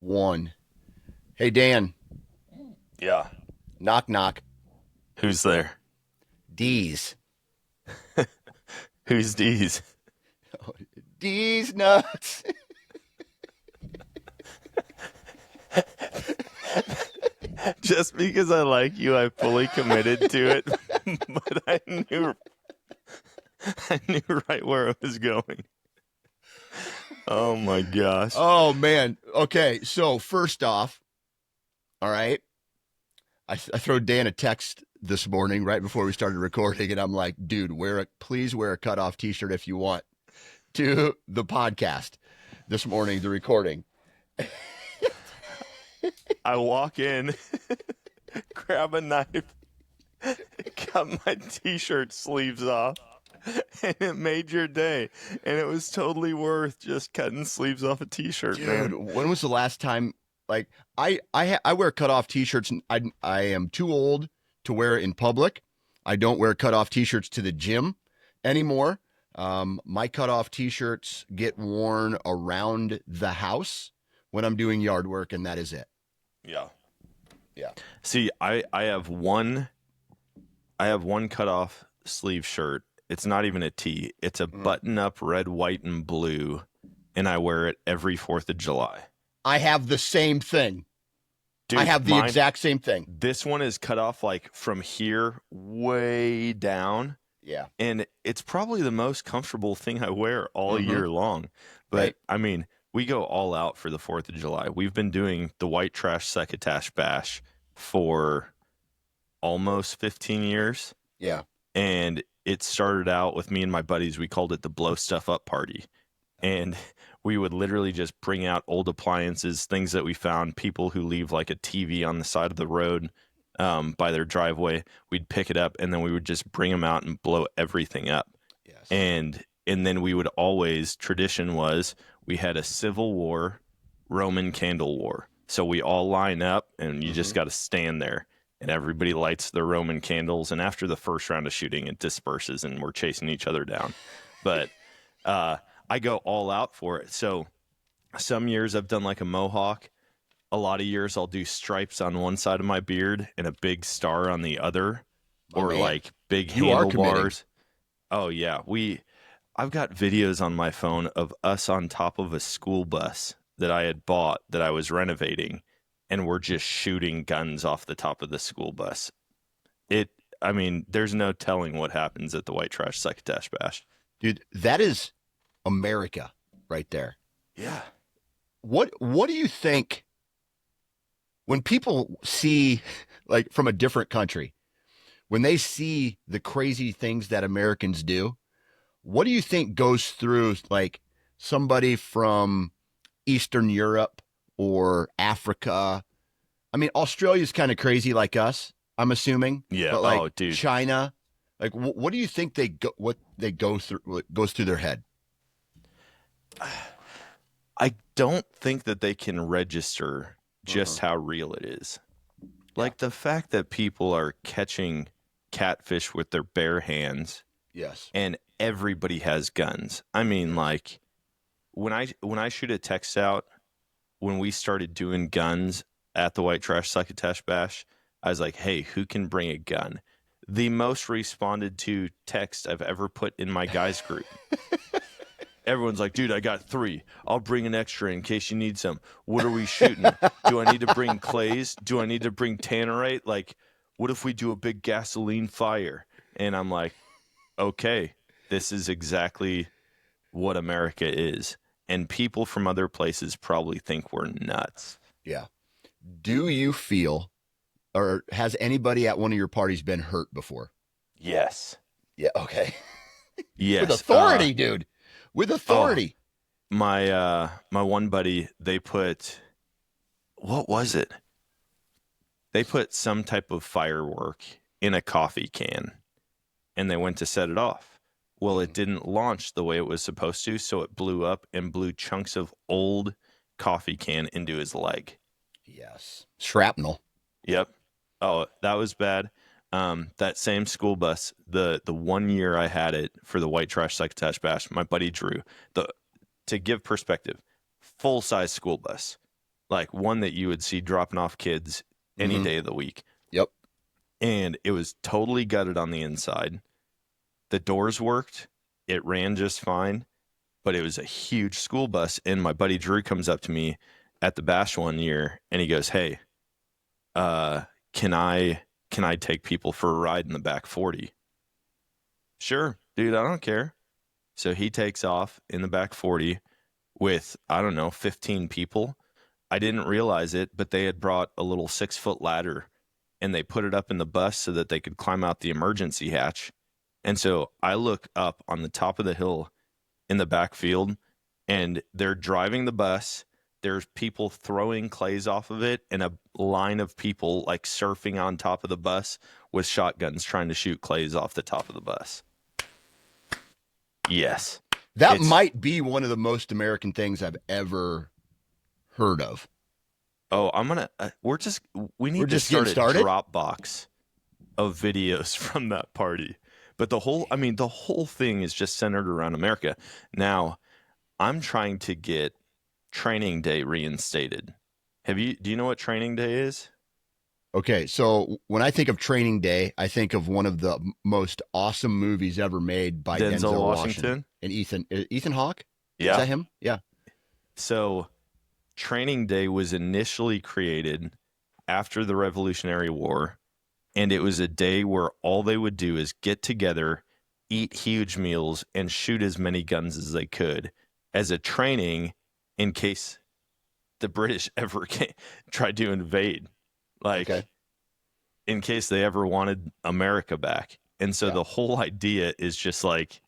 one. Hey, Dan. Yeah. Knock, knock. Who's there? D's. Who's D's? D's nuts. Just because I like you, I fully committed to it. But I knew right where it was going. Oh my gosh. Oh, man. Okay, so first off, all right, I throw Dan a text this morning right before we started recording, and I'm like, dude, please wear a cutoff t-shirt if you want to the podcast this morning, the recording. I walk in, grab a knife, cut my t-shirt sleeves off, and it made your day. And it was totally worth just cutting sleeves off a t-shirt, Dude, man. when was the last time? Like, I wear cutoff t-shirts, and I am too old to wear it in public. I don't wear cutoff t-shirts to the gym anymore. My cutoff t-shirts get worn around the house when I'm doing yard work, and that is it. Yeah. Yeah. See, I have one cutoff sleeve shirt. It's not even a tee. It's a button-up red, white, and blue, and I wear it every 4th of July. I have the same thing. Dude, I have the exact same thing. This one is cut off like from here way down. Yeah. And it's probably the most comfortable thing I wear all year long. But Right. I mean, we go all out for the 4th of July. We've been doing the White Trash Psychotash Bash for almost 15 years. Yeah. And it started out with me and my buddies. We called it the Blow Stuff Up Party. And we would literally just bring out old appliances, things that we found, people who leave like a TV on the side of the road by their driveway. We'd pick it up, and then we would just bring them out and blow everything up. Yes. And then we would always, tradition was, we had a Civil War Roman candle war. So we all line up, and you just got to stand there. And everybody lights their Roman candles. And after the first round of shooting, it disperses, and we're chasing each other down. But I go all out for it. So some years I've done like a mohawk. A lot of years I'll do stripes on one side of my beard and a big star on the other, or like big handlebars. Oh yeah, I've got videos on my phone of us on top of a school bus that I had bought that I was renovating, and we're just shooting guns off the top of the school bus. I mean, there's no telling what happens at the White Trash Psychotash Bash. Dude, that is America right there. Yeah. What do you think when people see, like, from a different country, when they see the crazy things that Americans do, what do you think goes through, like, somebody from Eastern Europe or Africa? I mean, Australia's kind of crazy like us, I'm assuming. Yeah. But like, oh, dude. China, like, what do you think what goes through their head? I don't think that they can register just how real it is. Like the fact that people are catching catfish with their bare hands. Yes. And everybody has guns. I mean, like when I shoot a text out, when we started doing guns at the White Trash Psychotash Bash, I was like, hey, who can bring a gun? The most responded to text I've ever put in my guys group. Everyone's like, dude, I got 3. I'll bring an extra in case you need some. What are we shooting? Do I need to bring clays? Do I need to bring tannerite? Like, what if we do a big gasoline fire? And I'm like, okay, this is exactly what America is. And people from other places probably think we're nuts. Yeah. Do you feel, or has anybody at one of your parties been hurt before? Yes. Yeah. Okay. Yes. With authority, dude. With authority. My one buddy, they put, what was it? They put some type of firework in a coffee can, and they went to set it off. Well, it didn't launch the way it was supposed to, so it blew up and blew chunks of old coffee can into his leg. Yes. Shrapnel. Yep. Oh, that was bad. That same school bus, the 1 year I had it for the White Trash Psychotash Bash, my buddy Drew, to give perspective, full-size school bus, like one that you would see dropping off kids any Mhm. day of the week. Yep. And it was totally gutted on the inside. The doors worked. It ran just fine, but it was a huge school bus. And my buddy Drew comes up to me at the bash one year and he goes, "Hey, can I take people for a ride in the back 40?" Sure, dude, I don't care. So he takes off in the back 40 with, I don't know, 15 people. I didn't realize it, but they had brought a little 6-foot ladder and they put it up in the bus so that they could climb out the emergency hatch. And so I look up on the top of the hill in the backfield and they're driving the bus. There's people throwing clays off of it and a line of people like surfing on top of the bus with shotguns trying to shoot clays off the top of the bus. Yes. That might be one of the most American things I've ever heard of. Oh, I'm going to, we need to start a Dropbox of videos from that party. But the whole thing is just centered around America. Now, I'm trying to get Training Day reinstated. Do you know what Training Day is? Okay, so when I think of Training Day, I think of one of the most awesome movies ever made by Denzel Washington and Ethan Hawke. Yeah. Is that him? Yeah. So Training Day was initially created after the Revolutionary War, and it was a day where all they would do is get together, eat huge meals, and shoot as many guns as they could as a training in case the British ever tried to invade. Like, okay. In case they ever wanted America back. And so the whole idea is just like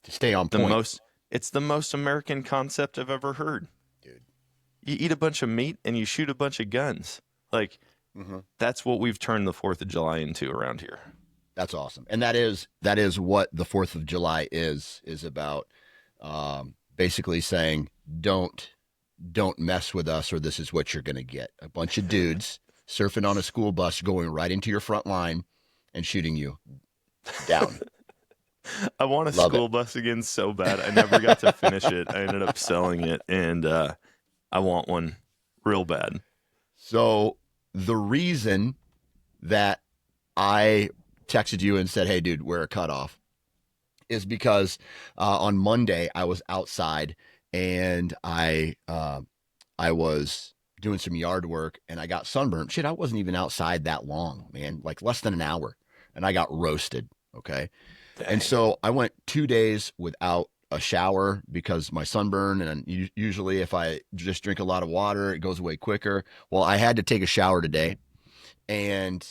to stay on point. It's the most American concept I've ever heard. Dude. You eat a bunch of meat and you shoot a bunch of guns. Like, that's what we've turned the 4th of July into around here. That's awesome. And that is what the 4th of July is about. Basically saying, don't mess with us or this is what you're going to get. A bunch of dudes surfing on a school bus going right into your front line and shooting you down. I want a school bus again so bad. I never got to finish it. I ended up selling it, and I want one real bad. So the reason that I texted you and said, "Hey, dude, wear a cutoff," is because on Monday I was outside and I was doing some yard work and I got sunburned. Shit, I wasn't even outside that long, man, like less than an hour, and I got roasted. Okay. Dang. And so I went 2 days without a shower because my sunburn, and usually if I just drink a lot of water, it goes away quicker. Well, I had to take a shower today, and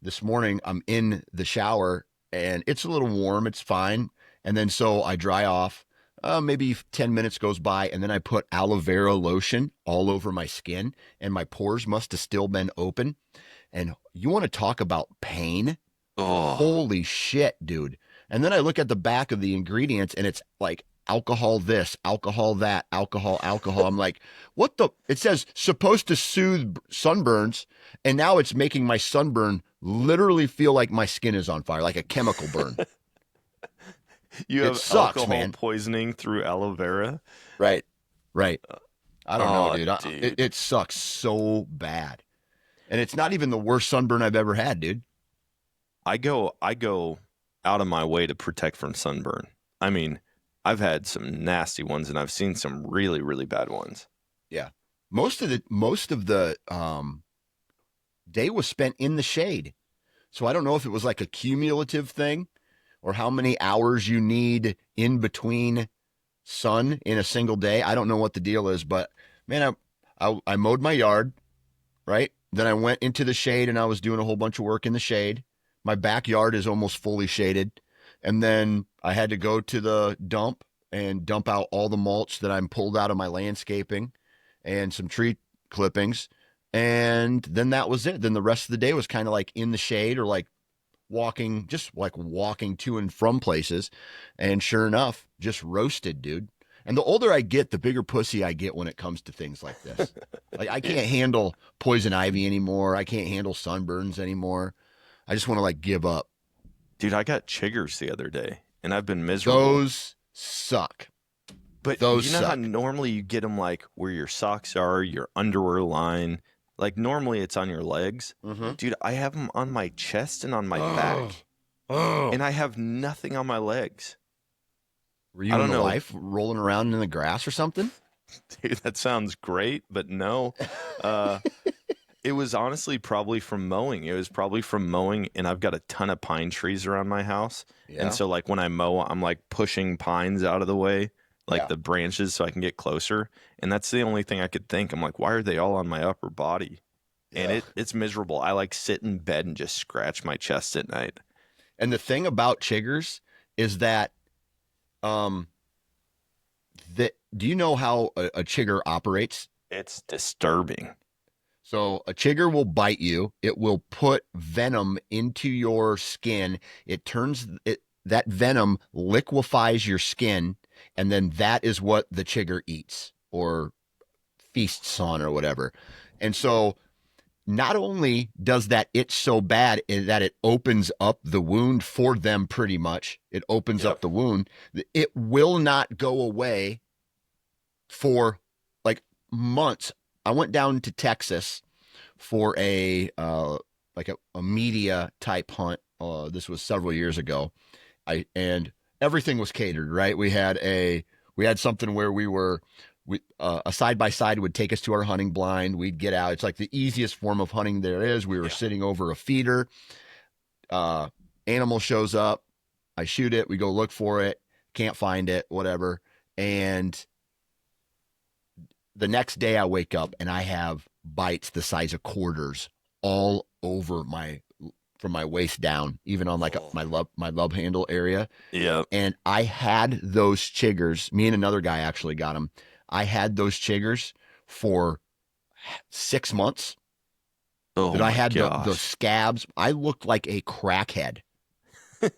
this morning I'm in the shower and it's a little warm. It's fine. And then so I dry off. Maybe 10 minutes goes by, and then I put aloe vera lotion all over my skin, and my pores must have still been open. And you want to talk about pain? Oh. Holy shit, dude. And then I look at the back of the ingredients, and it's like alcohol this, alcohol that, alcohol. I'm like, what the? It says supposed to soothe sunburns, and now it's making my sunburn literally feel like my skin is on fire, like a chemical burn. You have alcohol poisoning through aloe vera? Right. I don't know, dude. It sucks so bad. And it's not even the worst sunburn I've ever had, dude. I go out of my way to protect from sunburn. I mean, I've had some nasty ones and I've seen some really, really bad ones. Yeah. Most of the day was spent in the shade. So I don't know if it was like a cumulative thing, or how many hours you need in between sun in a single day. I don't know what the deal is, but man, I mowed my yard, right? Then I went into the shade and I was doing a whole bunch of work in the shade. My backyard is almost fully shaded. And then I had to go to the dump and dump out all the mulch that I'm pulled out of my landscaping and some tree clippings. And then that was it. Then the rest of the day was kind of like in the shade or like walking to and from places. And sure enough, just roasted, dude. And the older I get, the bigger pussy I get when it comes to things like this. Like, I can't handle poison ivy anymore. I can't handle sunburns anymore. I just want to like give up. Dude, I got chiggers the other day and I've been miserable. Those suck. But Those you know how suck. normally you get them like where your socks are, your underwear line. Like normally it's on your legs. Mm-hmm. Dude, I have them on my chest and on my Oh, back, oh. and I have nothing on my legs. Were I you in don't the know. life rolling around in the grass or something? Dude, that sounds great, but no. Uh, it was honestly probably from mowing. It was probably from mowing, and I've got a ton of pine trees around my house. And Yeah. so, like, when I mow, I'm like pushing pines out of the way, like Yeah. the branches, so I can get closer. And that's the only thing I could think. I'm like, why are they all on my upper body? And Yeah. it's miserable. I like sit in bed and just scratch my chest at night. And the thing about chiggers is that um do you know how a chigger operates? It's disturbing. So a chigger will bite you. It will put venom into your skin. It turns it that venom liquefies your skin, and then that is what the chigger eats or feasts on or whatever. And so not only does that itch so bad that it opens up the wound for them pretty much, it opens up Yep. the wound, it will not go away for like months. I went down to Texas for a like a media type hunt. This was several years ago. And everything was catered, right? We had something where a side by side would take us to our hunting blind. We'd get out. It's like the easiest form of hunting there is. We were Yeah. sitting over a feeder. Uh, Animal shows up. I shoot it. We go look for it. Can't find it. Whatever. And the next day I wake up and I have bites the size of quarters all over from my waist down, even on like my love handle area. Yeah. And I had those chiggers. Me and another guy actually got them. I had those chiggers for 6 months. Oh That I my had the gosh. scabs. I looked like a crackhead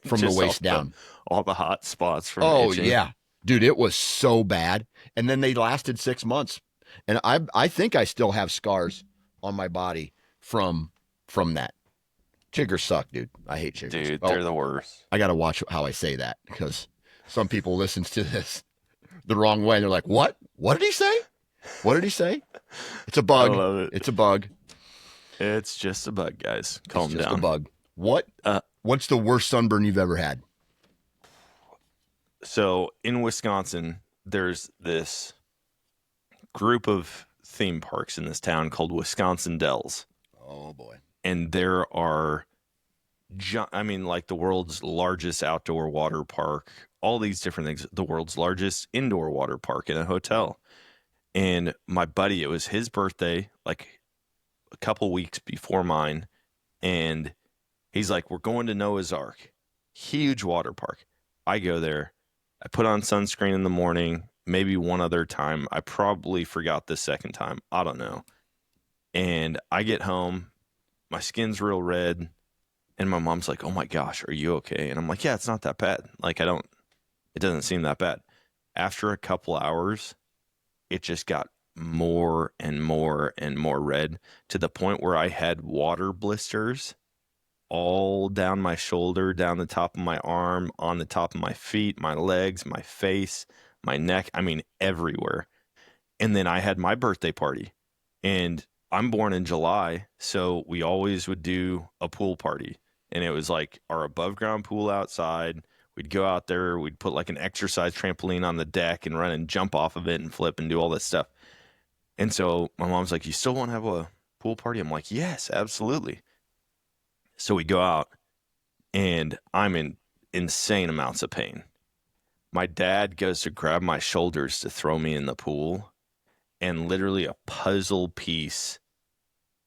from the Just waist down. all the hot spots from Oh itching. yeah, dude, it was so bad. And then they lasted 6 months, and I think I still have scars on my body from that. Chiggers suck, dude. I hate chiggers. Dude, Well, they're the worst. I got to watch how I say that because some people listens to this the wrong way. They're like, "What? What did he say? What did he say?" It's a I bug. love it. It's a bug. It's just a bug, guys. It's Calm just a down. bug. What? Uh, What's the worst sunburn you've ever had? so in Wisconsin, there's this group of theme parks in this town called Wisconsin Dells. Oh boy. And there are, I mean, like the world's largest outdoor water park, all these different things, the world's largest indoor water park in a hotel. And my buddy, it was his birthday, like a couple weeks before mine. And he's like, we're going to Noah's Ark, huge water park. I go there. I put on sunscreen in the morning, maybe one other time. I probably forgot the second time. I don't know. And I get home, my skin's real red. And my mom's like, oh my gosh, are you okay? And I'm like, yeah, it's not that bad. Like, it doesn't seem that bad. After a couple hours, it just got more and more and more red to the point where I had water blisters all down my shoulder, down the top of my arm, on the top of my feet, my legs, my face, my neck. I mean, everywhere. And then I had my birthday party, and I'm born in July. So we always would do a pool party, and it was like our above ground pool outside. We'd go out there, we'd put like an exercise trampoline on the deck and run and jump off of it and flip and do all this stuff. And so my mom's like, you still want to have a pool party? I'm like, yes, absolutely. So we go out, and I'm in insane amounts of pain. My dad goes to grab my shoulders to throw me in the pool, and literally a puzzle piece,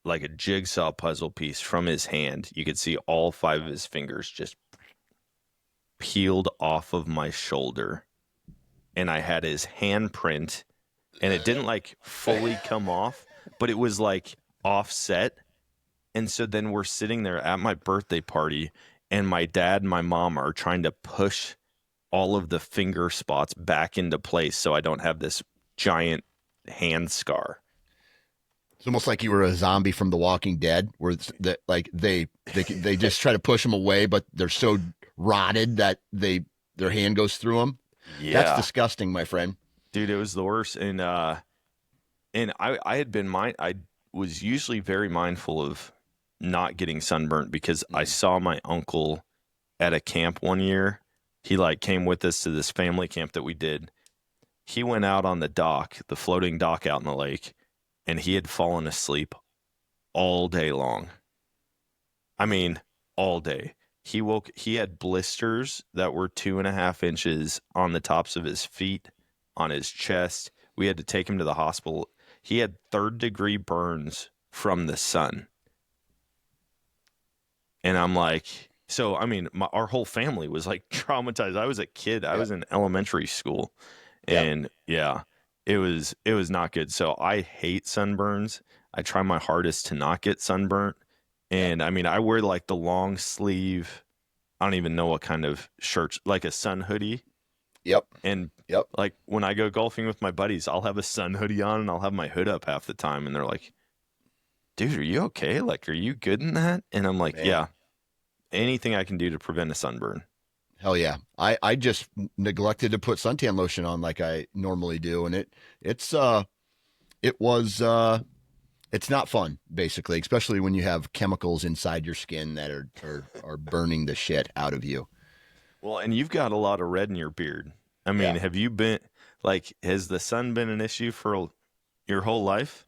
like a jigsaw puzzle piece from his hand, you could see all 5 of his fingers just peeled off of my shoulder. And I had his handprint, and it didn't like fully come off, but it was like offset. And so then we're sitting there at my birthday party, and my dad and my mom are trying to push all of the finger spots back into place so I don't have this giant hand scar. It's almost like you were a zombie from The Walking Dead, where like they just try to push them away, but they're so rotted that their hand goes through them. Yeah. That's disgusting, my friend. Dude, it was the worst. And I had been I was usually very mindful of not getting sunburnt because I Mm. saw my uncle at a camp one year. He like came with us to this family camp that we did. He went out on the dock, the floating dock out in the lake, and he had fallen asleep all day long. I mean, all day. He had blisters that were 2.5 inches on the tops of his feet, on his chest. We had to take him to the hospital. He had third-degree burns from the sun. And I'm like, so, I mean, our whole family was like traumatized. I was a kid, I Yeah. was in elementary school. Yeah. And yeah, it was not good. So I hate sunburns. I try my hardest to not get sunburnt. Yeah. And I mean, I wear like the long sleeve, I don't even know what kind of shirt, like a sun hoodie. Yep. And Yep. like when I go golfing with my buddies, I'll have a sun hoodie on and I'll have my hood up half the time. And they're like, dude, are you okay? Like, are you good in that? And I'm like, Man. yeah, anything I can do to prevent a sunburn. Hell yeah. I just neglected to put suntan lotion on like I normally do, and it's it was it's not fun, basically, especially when you have chemicals inside your skin that are burning the shit out of you. Well, and you've got a lot of red in your beard. I mean, Yeah. have you been like, has the sun been an issue for your whole life?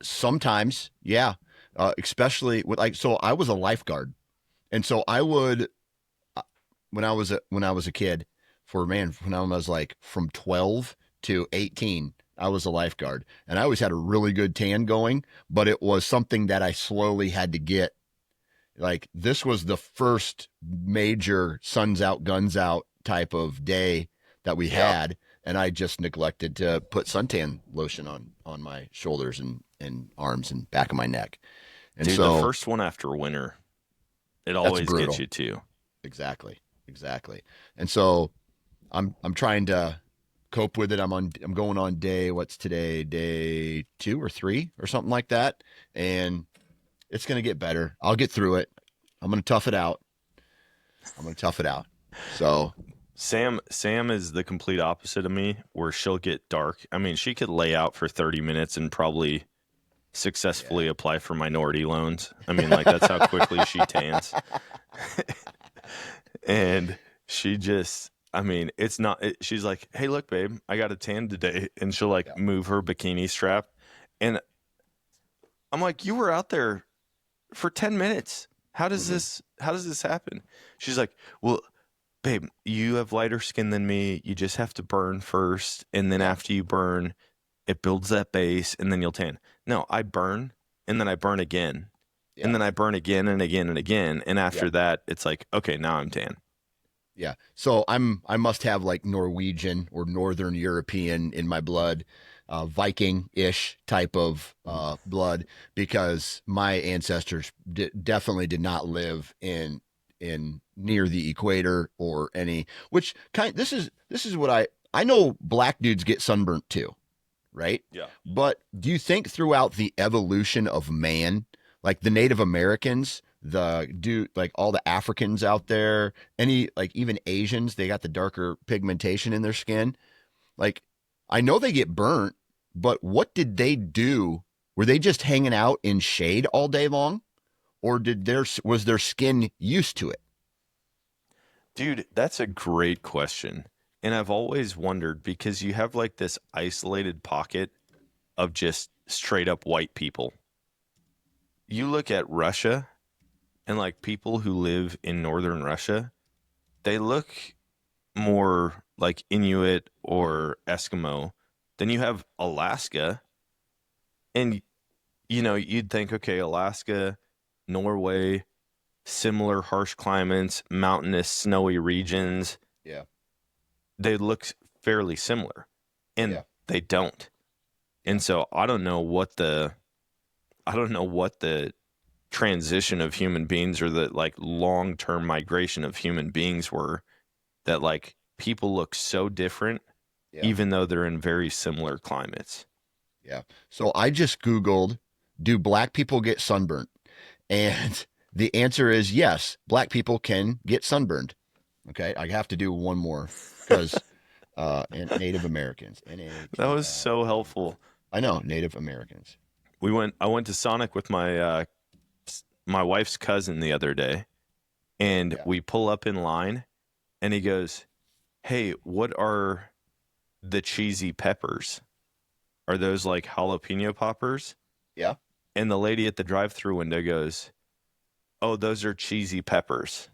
Sometimes, yeah. Especially with like, so I was a lifeguard, and so I would when I was a kid, for man, when I was like from 12 to 18, I was a lifeguard, and I always had a really good tan going, but it was something that I slowly had to get. Like this was the first major suns out, guns out type of day that we Yeah. had, and I just neglected to put suntan lotion on my shoulders and arms and back of my neck. And Dude, the so first one after winter, it that's always gets brutal. you too. Exactly. Exactly. And so I'm trying to cope with it. I'm going on day, what's today? Day 2 or 3 or something like that. And it's going to get better. I'll get through it. I'm going to tough it out. I'm going to tough it out. So, Sam is the complete opposite of me, where she'll get dark. I mean, she could lay out for 30 minutes and probably successfully apply for minority loans. I mean, like that's how quickly she tans. And she just, I mean, it's not, she's like, hey, look, babe, I got a tan today. And she'll like yeah. move her bikini strap. And I'm like, you were out there for 10 minutes. Hmm. How does this happen? She's like, well, babe, you have lighter skin than me. You just have to burn first. And then Yeah. after you burn, it builds that base and then you'll tan. No, I burn and then I burn again. And Yeah. then I burn again and again and again. And Yeah. after that, it's like, okay, now I'm tan. Yeah. So I must have like Norwegian or Northern European in my blood, Viking-ish type of blood, because my ancestors definitely did not live in near the equator or any, which kind this is what I know black dudes get sunburnt too, right? Yeah. But do you think throughout the evolution of man, like the Native Americans, like all the Africans out there, any like even Asians, they got the darker pigmentation in their skin. Like I know they get burnt, but what did they do? Were they just hanging out in shade all day long, or was their skin used to it? Dude, that's a great question. And I've always wondered because you have like this isolated pocket of just straight up white people. You look at Russia and like people who live in northern Russia, they look more like Inuit or Eskimo. Then you have Alaska, and you know, you'd think, okay, Alaska, Norway, similar harsh climates, mountainous, snowy regions, Yeah, they look fairly similar, and yeah, they don't. yeah, And so I don't know what the transition of human beings or the like long-term migration of human beings were that like people look so different yeah, even though they're in very similar climates. yeah. So I just Googled, do black people get sunburnt? And the answer is yes, black people can get sunburned. Okay, I have to do one more because and Native Americans. That was NATL. so helpful. I know, Native Americans. I went to Sonic with my wife's cousin the other day, and Yeah. we pull up in line, and he goes, "Hey, what are the cheesy peppers? Are those like jalapeno poppers?" Yeah. And the lady at the drive-through window goes, "Oh, those are cheesy peppers."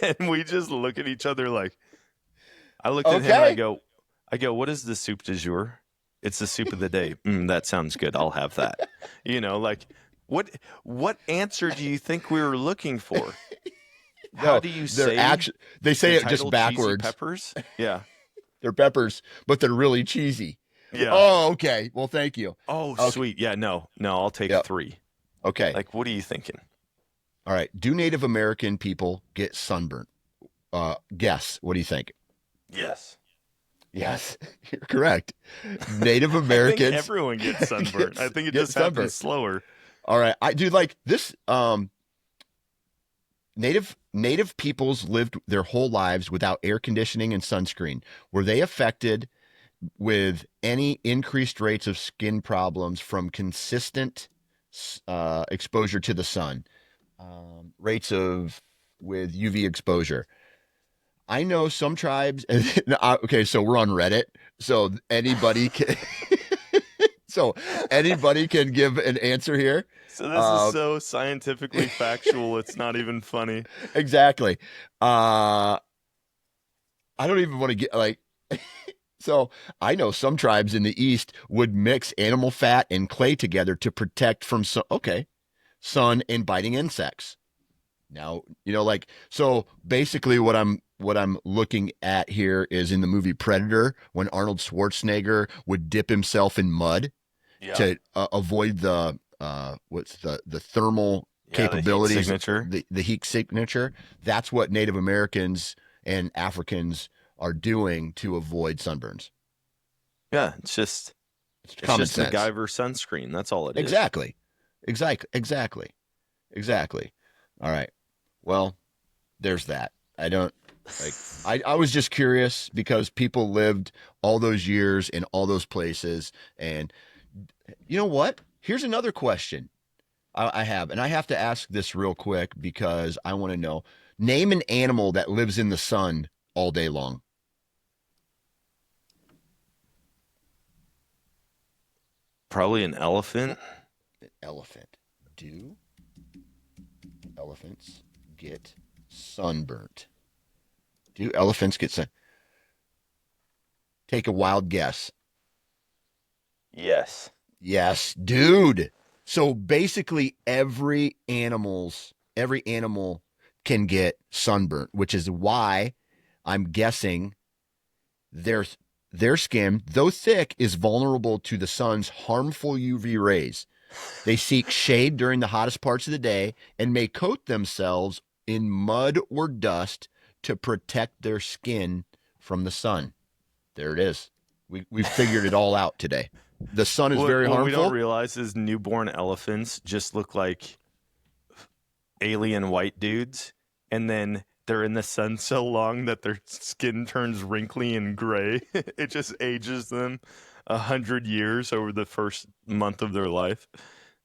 And we just look at each other like, I looked at him and Okay. I go, "What is the soup du jour?" "It's the soup of the day." That sounds good. I'll have that. Like what answer do you think we were looking for? How No, do you they're say actually they the say it just title cheesy backwards. peppers? Yeah. They're peppers, but they're really cheesy. Yeah. Oh, okay. Well, thank you. Oh, Okay. sweet. Yeah, no. I'll take Yep. 3. Okay. Like, what are you thinking? All right. Do Native American people get sunburnt? Guess. What do you think? Yes. Yes, you're correct. Native I think Americans everyone gets sunburned. I think it get just happens sunburnt. slower. All right. I do like this. Native peoples lived their whole lives without air conditioning and sunscreen. Were they affected with any increased rates of skin problems from consistent exposure to the sun? Rates of with UV exposure. I know some tribes. Okay, so we're on Reddit, so anybody can. So anybody can give an answer here. So this is so scientifically factual, it's not even funny. Exactly. I don't even want to get like. So I know some tribes in the East would mix animal fat and clay together to protect from sun and biting insects. Now, so basically what I'm looking at here is in the movie Predator when Arnold Schwarzenegger would dip himself in mud to avoid the what's the thermal capabilities, the heat signature. The heat signature. That's what Native Americans and Africans are doing to avoid sunburns. Yeah, it's just Common sense. MacGyver sunscreen. That's all it is. Exactly. All right. Well, there's that. I don't like. I was just curious because people lived all those years in all those places, and you know what? Here's another question I have, and I have to ask this real quick because I want to know. Name an animal that lives in the sun all day long. Probably an elephant. An elephant. Do elephants get sunburnt? Do elephants get sun? Take a wild guess. Yes. Yes, dude. So basically every animal can get sunburnt, which is why I'm guessing their skin, though thick, is vulnerable to the sun's harmful UV rays. They seek shade during the hottest parts of the day and may coat themselves in mud or dust to protect their skin from the sun. There it is. We figured it all out today. The sun is very what we harmful. don't realize is newborn elephants just look like alien white dudes, and then they're in the sun so long that their skin turns wrinkly and gray. It just ages them 100 years over the first month of their life.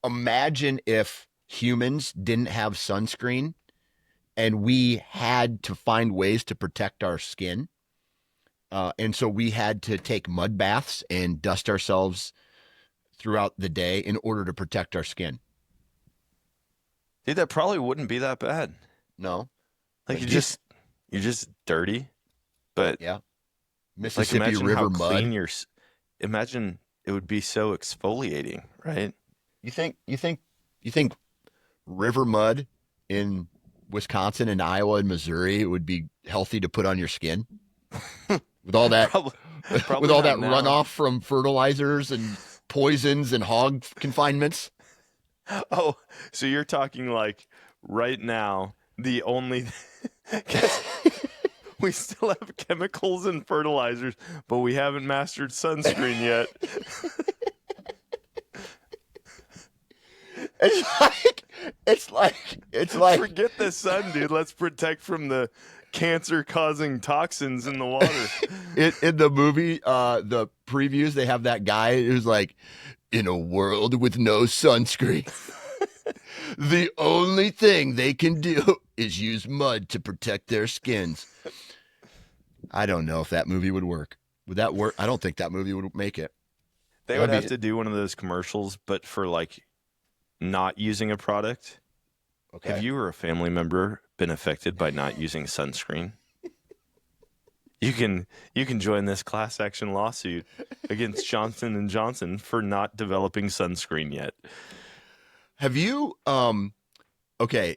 Imagine if humans didn't have sunscreen and we had to find ways to protect our skin. And so we had to take mud baths and dust ourselves throughout the day in order to protect our skin. Dude, that probably wouldn't be that bad. No. Like you're just dirty, but yeah. like Mississippi imagine River how mud. clean imagine it would be so exfoliating, right? You think river mud in Wisconsin and Iowa and Missouri would be healthy to put on your skin? With all that Probably with all that not now. runoff from fertilizers and poisons and hog confinements? Oh, so you're talking like right now, the only we still have chemicals and fertilizers, but we haven't mastered sunscreen yet. It's like It's like Forget the sun, dude. Let's protect from the cancer-causing toxins in the water. in the movie, the previews, they have that guy who's like, in a world with no sunscreen, the only thing they can do is use mud to protect their skins. I don't know if that movie would work. Would that work? I don't think that movie would make it. They would have to do one of those commercials, but for like not using a product. Okay. Have you or a family member been affected by not using sunscreen? You can join this class action lawsuit against Johnson and Johnson for not developing sunscreen yet. Have you okay,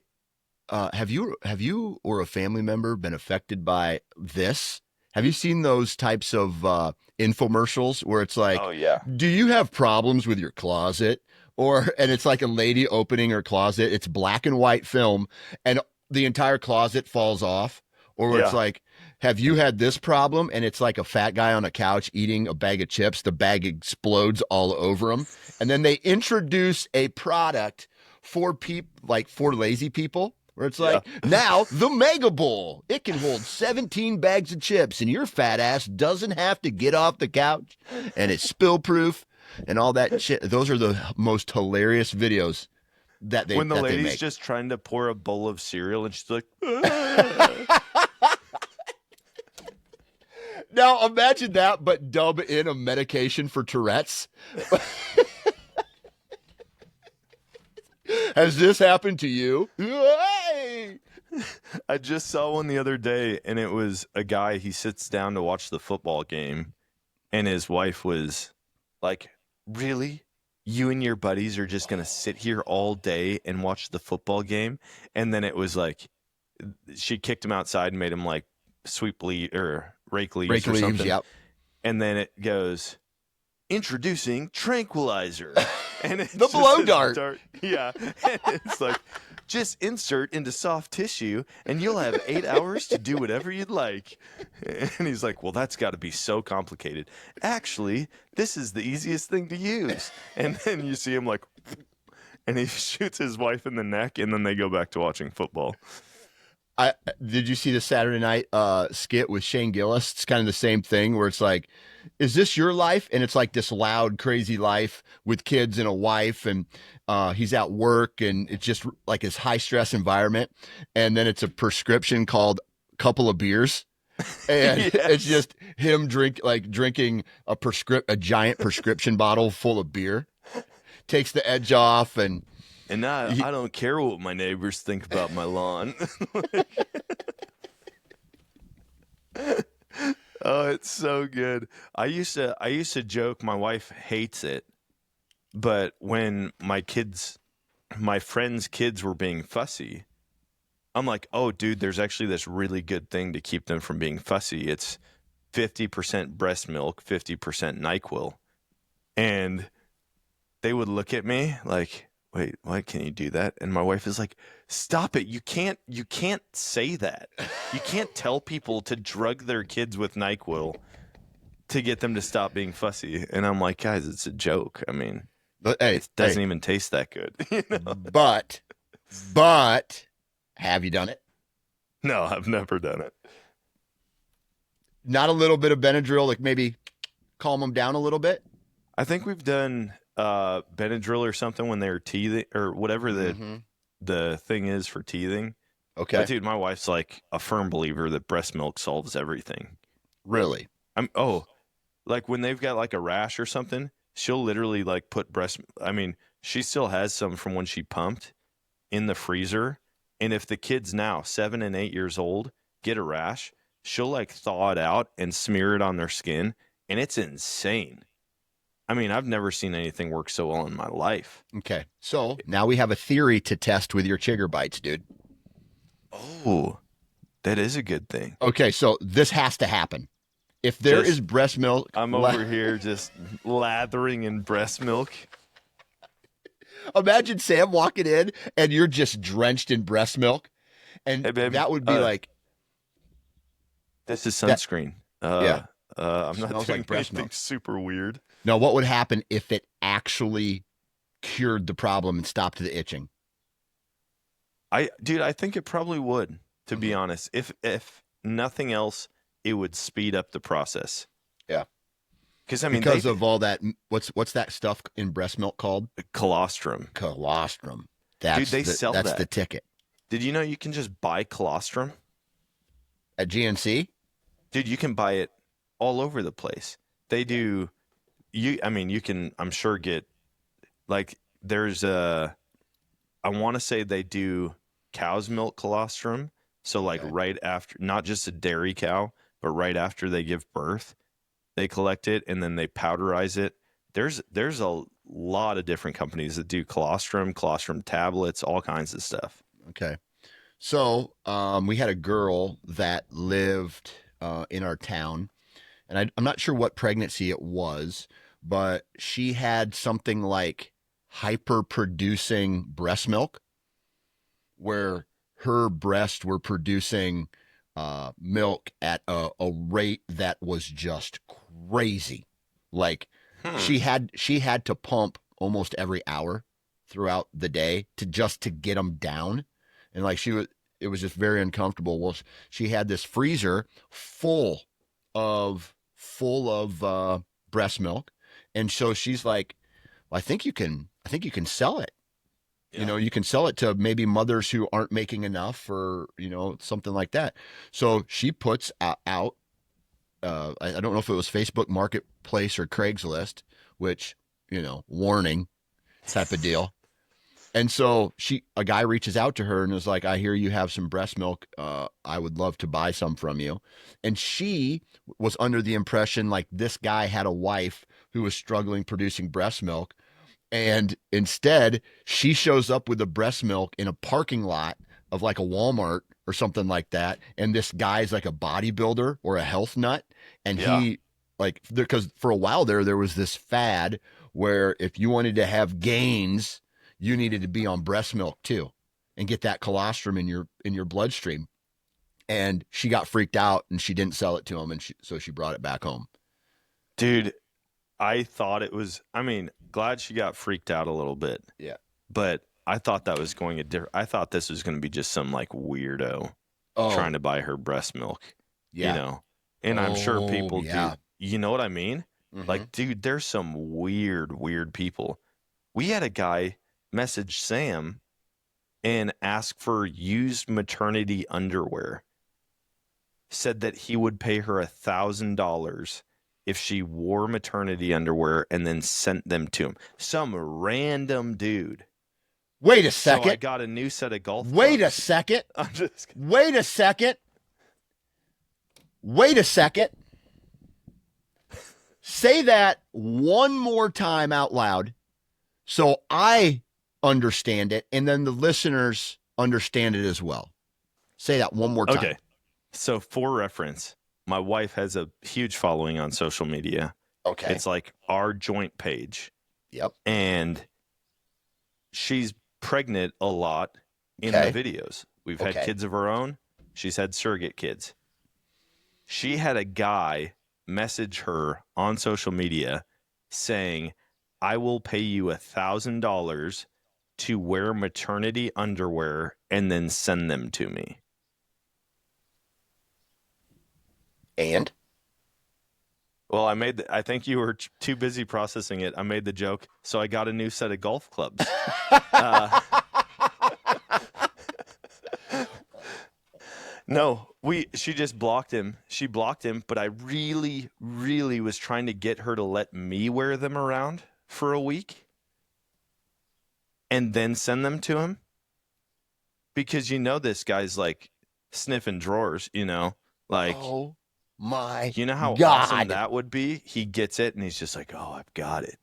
have you or a family member been affected by this? Have you seen those types of infomercials where it's like, Oh yeah. do you have problems with your closet? And it's like a lady opening her closet. It's black and white film and the entire closet falls off. Or it's Yeah. like, have you had this problem? And it's like a fat guy on a couch eating a bag of chips. The bag explodes all over him. And then they introduce a product for people, like for lazy people, where it's like, now the Mega Bowl. It can hold 17 bags of chips and your fat ass doesn't have to get off the couch. And it's spill proof and all that shit. Those are the most hilarious videos that they When the that they lady's make. just trying to pour a bowl of cereal and she's like, Now imagine that, but dub in a medication for Tourette's. Has this happened to you? Hey! I just saw one the other day, and it was a guy. He sits down to watch the football game, and his wife was like, "Really? You and your buddies are just going to sit here all day and watch the football game?" And then it was like, she kicked him outside and made him like sweep or rake leaves Rake or leaves, something. yep. And then it goes, "Introducing tranquilizer." And it's The blow dart. Yeah. And it's like, just insert into soft tissue and you'll have 8 hours to do whatever you'd like. And he's like, well, that's got to be so complicated. Actually, this is the easiest thing to use. And then you see him like, and he shoots his wife in the neck, and then they go back to watching football. Did you see the Saturday night skit with Shane Gillis? It's kind of the same thing where it's like, is this your life? And it's like this loud, crazy life with kids and a wife, and he's at work, and it's just like his high stress environment. And then it's a prescription called Couple of Beers. And Yes. It's just him drinking a giant prescription bottle full of beer. Takes the edge off, and I don't care what my neighbors think about my lawn. Oh, it's so good. I used to joke, my wife hates it, but when my friends' kids were being fussy, I'm like, oh, dude, there's actually this really good thing to keep them from being fussy. It's 50% breast milk, 50% NyQuil. And they would look at me like, wait, why can you do that? And my wife is like, stop it. You can't say that. You can't tell people to drug their kids with NyQuil to get them to stop being fussy. And I'm like, guys, it's a joke. I mean, it doesn't even taste that good. You know? But have you done it? No, I've never done it. Not a little bit of Benadryl, like maybe calm them down a little bit? I think we've done Benadryl or something when they're teething or whatever the thing is for teething. Okay. But dude, my wife's like a firm believer that breast milk solves everything. Really? Like when they've got like a rash or something, she'll literally like put she still has some from when she pumped in the freezer. And if the kids now 7 and 8 years old get a rash, she'll like thaw it out and smear it on their skin. And it's insane. I mean, I've never seen anything work so well in my life. Okay. So now we have a theory to test with your chigger bites, dude. Oh, that is a good thing. Okay. So this has to happen. If there is breast milk. I'm over here just lathering in breast milk. Imagine Sam walking in and you're just drenched in breast milk. And Hey, baby, that would be like. This is sunscreen. Yeah. I'm not Smells doing like breast anything milk. super weird. Now, what would happen if it actually cured the problem and stopped the itching? I think it probably would, to be honest. If nothing else, it would speed up the process. Yeah. Because I mean, Because of all that, what's that stuff in breast milk called? colostrum. Colostrum. Dude, they sell That's that. the ticket. Did you know you can just buy colostrum? At GNC? Dude, you can buy it all over the place. They do. You can, I'm sure, get like there's a. I want to say they do cow's milk colostrum. So like Okay. right after, not just a dairy cow, but right after they give birth, they collect it and then they powderize it. There's a lot of different companies that do colostrum tablets, all kinds of stuff. Okay. So we had a girl that lived in our town, and I'm not sure what pregnancy it was, but she had something like hyper producing breast milk, where her breasts were producing milk at a rate that was just crazy. Like she had to pump almost every hour throughout the day to get them down, and like it was just very uncomfortable. Well, she had this freezer full of breast milk, and so she's like, well, I think you can sell it. Yeah. You know, you can sell it to maybe mothers who aren't making enough, or something like that. So she puts out. I don't know if it was Facebook Marketplace or Craigslist, which warning type of deal. And so a guy reaches out to her and is like, "I hear you have some breast milk. I would love to buy some from you." And she was under the impression like this guy had a wife who was struggling producing breast milk. And instead, she shows up with the breast milk in a parking lot of like a Walmart or something like that. And this guy's like a bodybuilder or a health nut. And Yeah. he, like, because for a while there was this fad where if you wanted to have gains, you needed to be on breast milk too and get that colostrum in your bloodstream. And she got freaked out and she didn't sell it to him. And so she brought it back home. Dude, I thought it was, glad she got freaked out a little bit. Yeah. But I thought that was going I thought this was going to be just some like weirdo Oh, trying to buy her breast milk. yeah. And I'm sure Oh, people yeah. do. You know what I mean? Mhm. Like, dude, there's some weird people. We had a guy message Sam and ask for used maternity underwear. Said that he would pay her $1,000 if she wore maternity underwear and then sent them to him. Some random dude. Wait a So I second. got a new set of golf Wait a clubs. second. I'm just kidding. Wait a second. Wait a second. Say that one more time out loud so I understand it and then the listeners understand it as well. Say that one more time. Okay. So for reference, my wife has a huge following on social media. Okay. It's like our joint page. Yep. And she's pregnant a lot in Okay. the videos. We've had Okay. kids of her own. She's had surrogate kids. She had a guy message her on social media saying, "I will pay you $1,000 to wear maternity underwear and then send them to me." And Well, I think you were too busy processing it. I made the joke, so I got a new set of golf clubs. No, she just blocked him. She blocked him, but I really, really was trying to get her to let me wear them around for a week and then send them to him. Because this guy's like sniffing drawers, like, oh my you know how God. awesome that would be? He gets it and he's just like, "Oh, I've got it."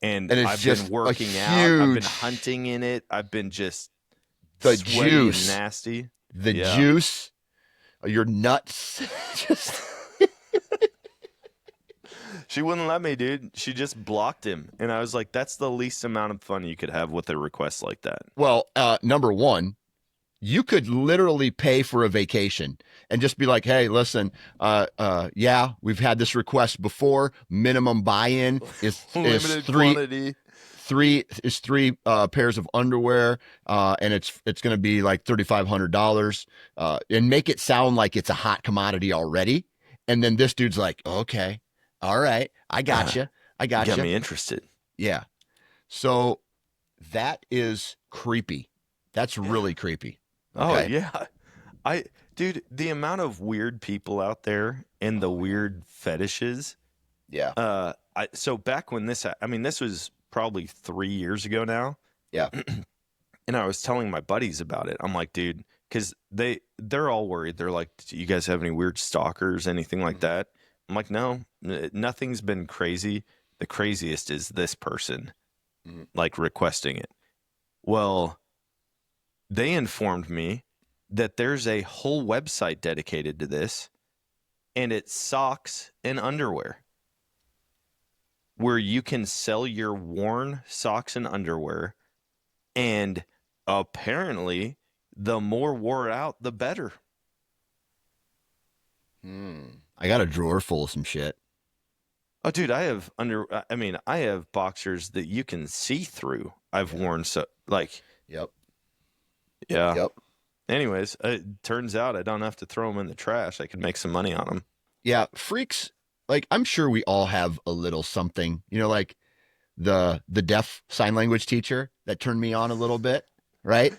And it's I've just been working a out. I've been huge- hunting in it. I've been just The sweaty juice. and nasty. The Yeah. juice, your nuts. Just She wouldn't let me, dude. She just blocked him. And I was like, that's the least amount of fun you could have with a request like that. well, number one, You could literally pay for a vacation and just be like, hey, listen, yeah, we've had this request before. Minimum buy-in is Limited quantity. three pairs of underwear, and it's going to be like $3,500, and make it sound like it's a hot commodity already. And then this dude's like, okay, all right, I got you. I You got got you. me interested. Yeah. So that is creepy. That's really creepy. Oh Okay. yeah. Dude, the amount of weird people out there and the weird fetishes. Yeah. So back when this was probably 3 years ago now. Yeah. And I was telling my buddies about it. I'm like, dude, because they're all worried. They're like, do you guys have any weird stalkers, anything like that? I'm like, no, nothing's been crazy. The craziest is this person, like requesting it. Well, they informed me that there's a whole website dedicated to this, and it's socks and underwear, where you can sell your worn socks and underwear, and apparently the more wore out, the better. I got a drawer full of some shit. Oh, dude, I have boxers that you can see through. I've worn Yep. yeah. Yep. Anyways, it turns out I don't have to throw them in the trash. I could make some money on them. Yeah. Freaks. Like, I'm sure we all have a little something, like the deaf sign language teacher that turned me on a little bit, right?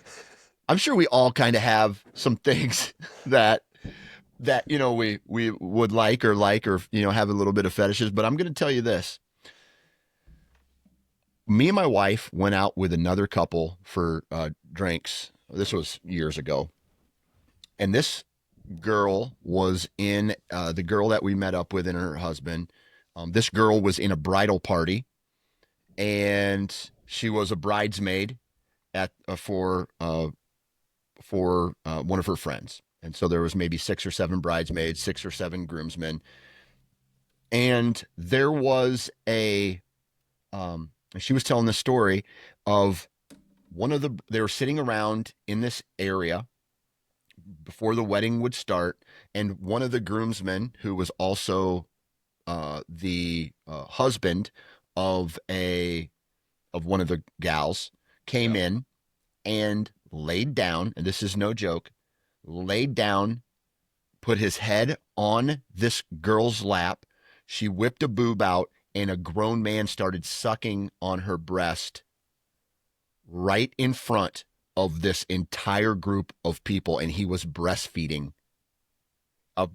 I'm sure we all kind of have some things that we would like or have a little bit of fetishes. But I'm going to tell you this. Me and my wife went out with another couple for drinks. This was years ago. And this girl was in, the girl that we met up with and her husband. This girl was in a bridal party, and she was a bridesmaid for one of her friends. And so there was maybe 6 or 7 bridesmaids, 6 or 7 groomsmen. And there was she was telling the story of they were sitting around in this area before the wedding would start. And one of the groomsmen, who was also the husband of one of the gals, came in and laid down, and this is no joke, laid down, put his head on this girl's lap. She whipped a boob out, and a grown man started sucking on her breast right in front of this entire group of people, and he was breastfeeding. A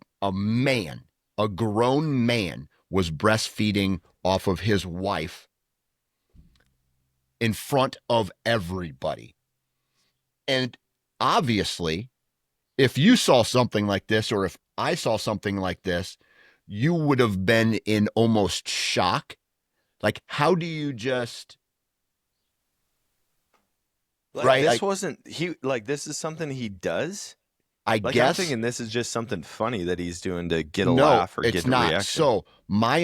grown man was breastfeeding off of his wife in front of everybody. And obviously, if you saw something like this, or if I saw something like this, you would have been in almost shock. Like, how do you just... Right? This is something he does? I guess. I'm thinking this is just something funny that he's doing to get a laugh or get a reaction. So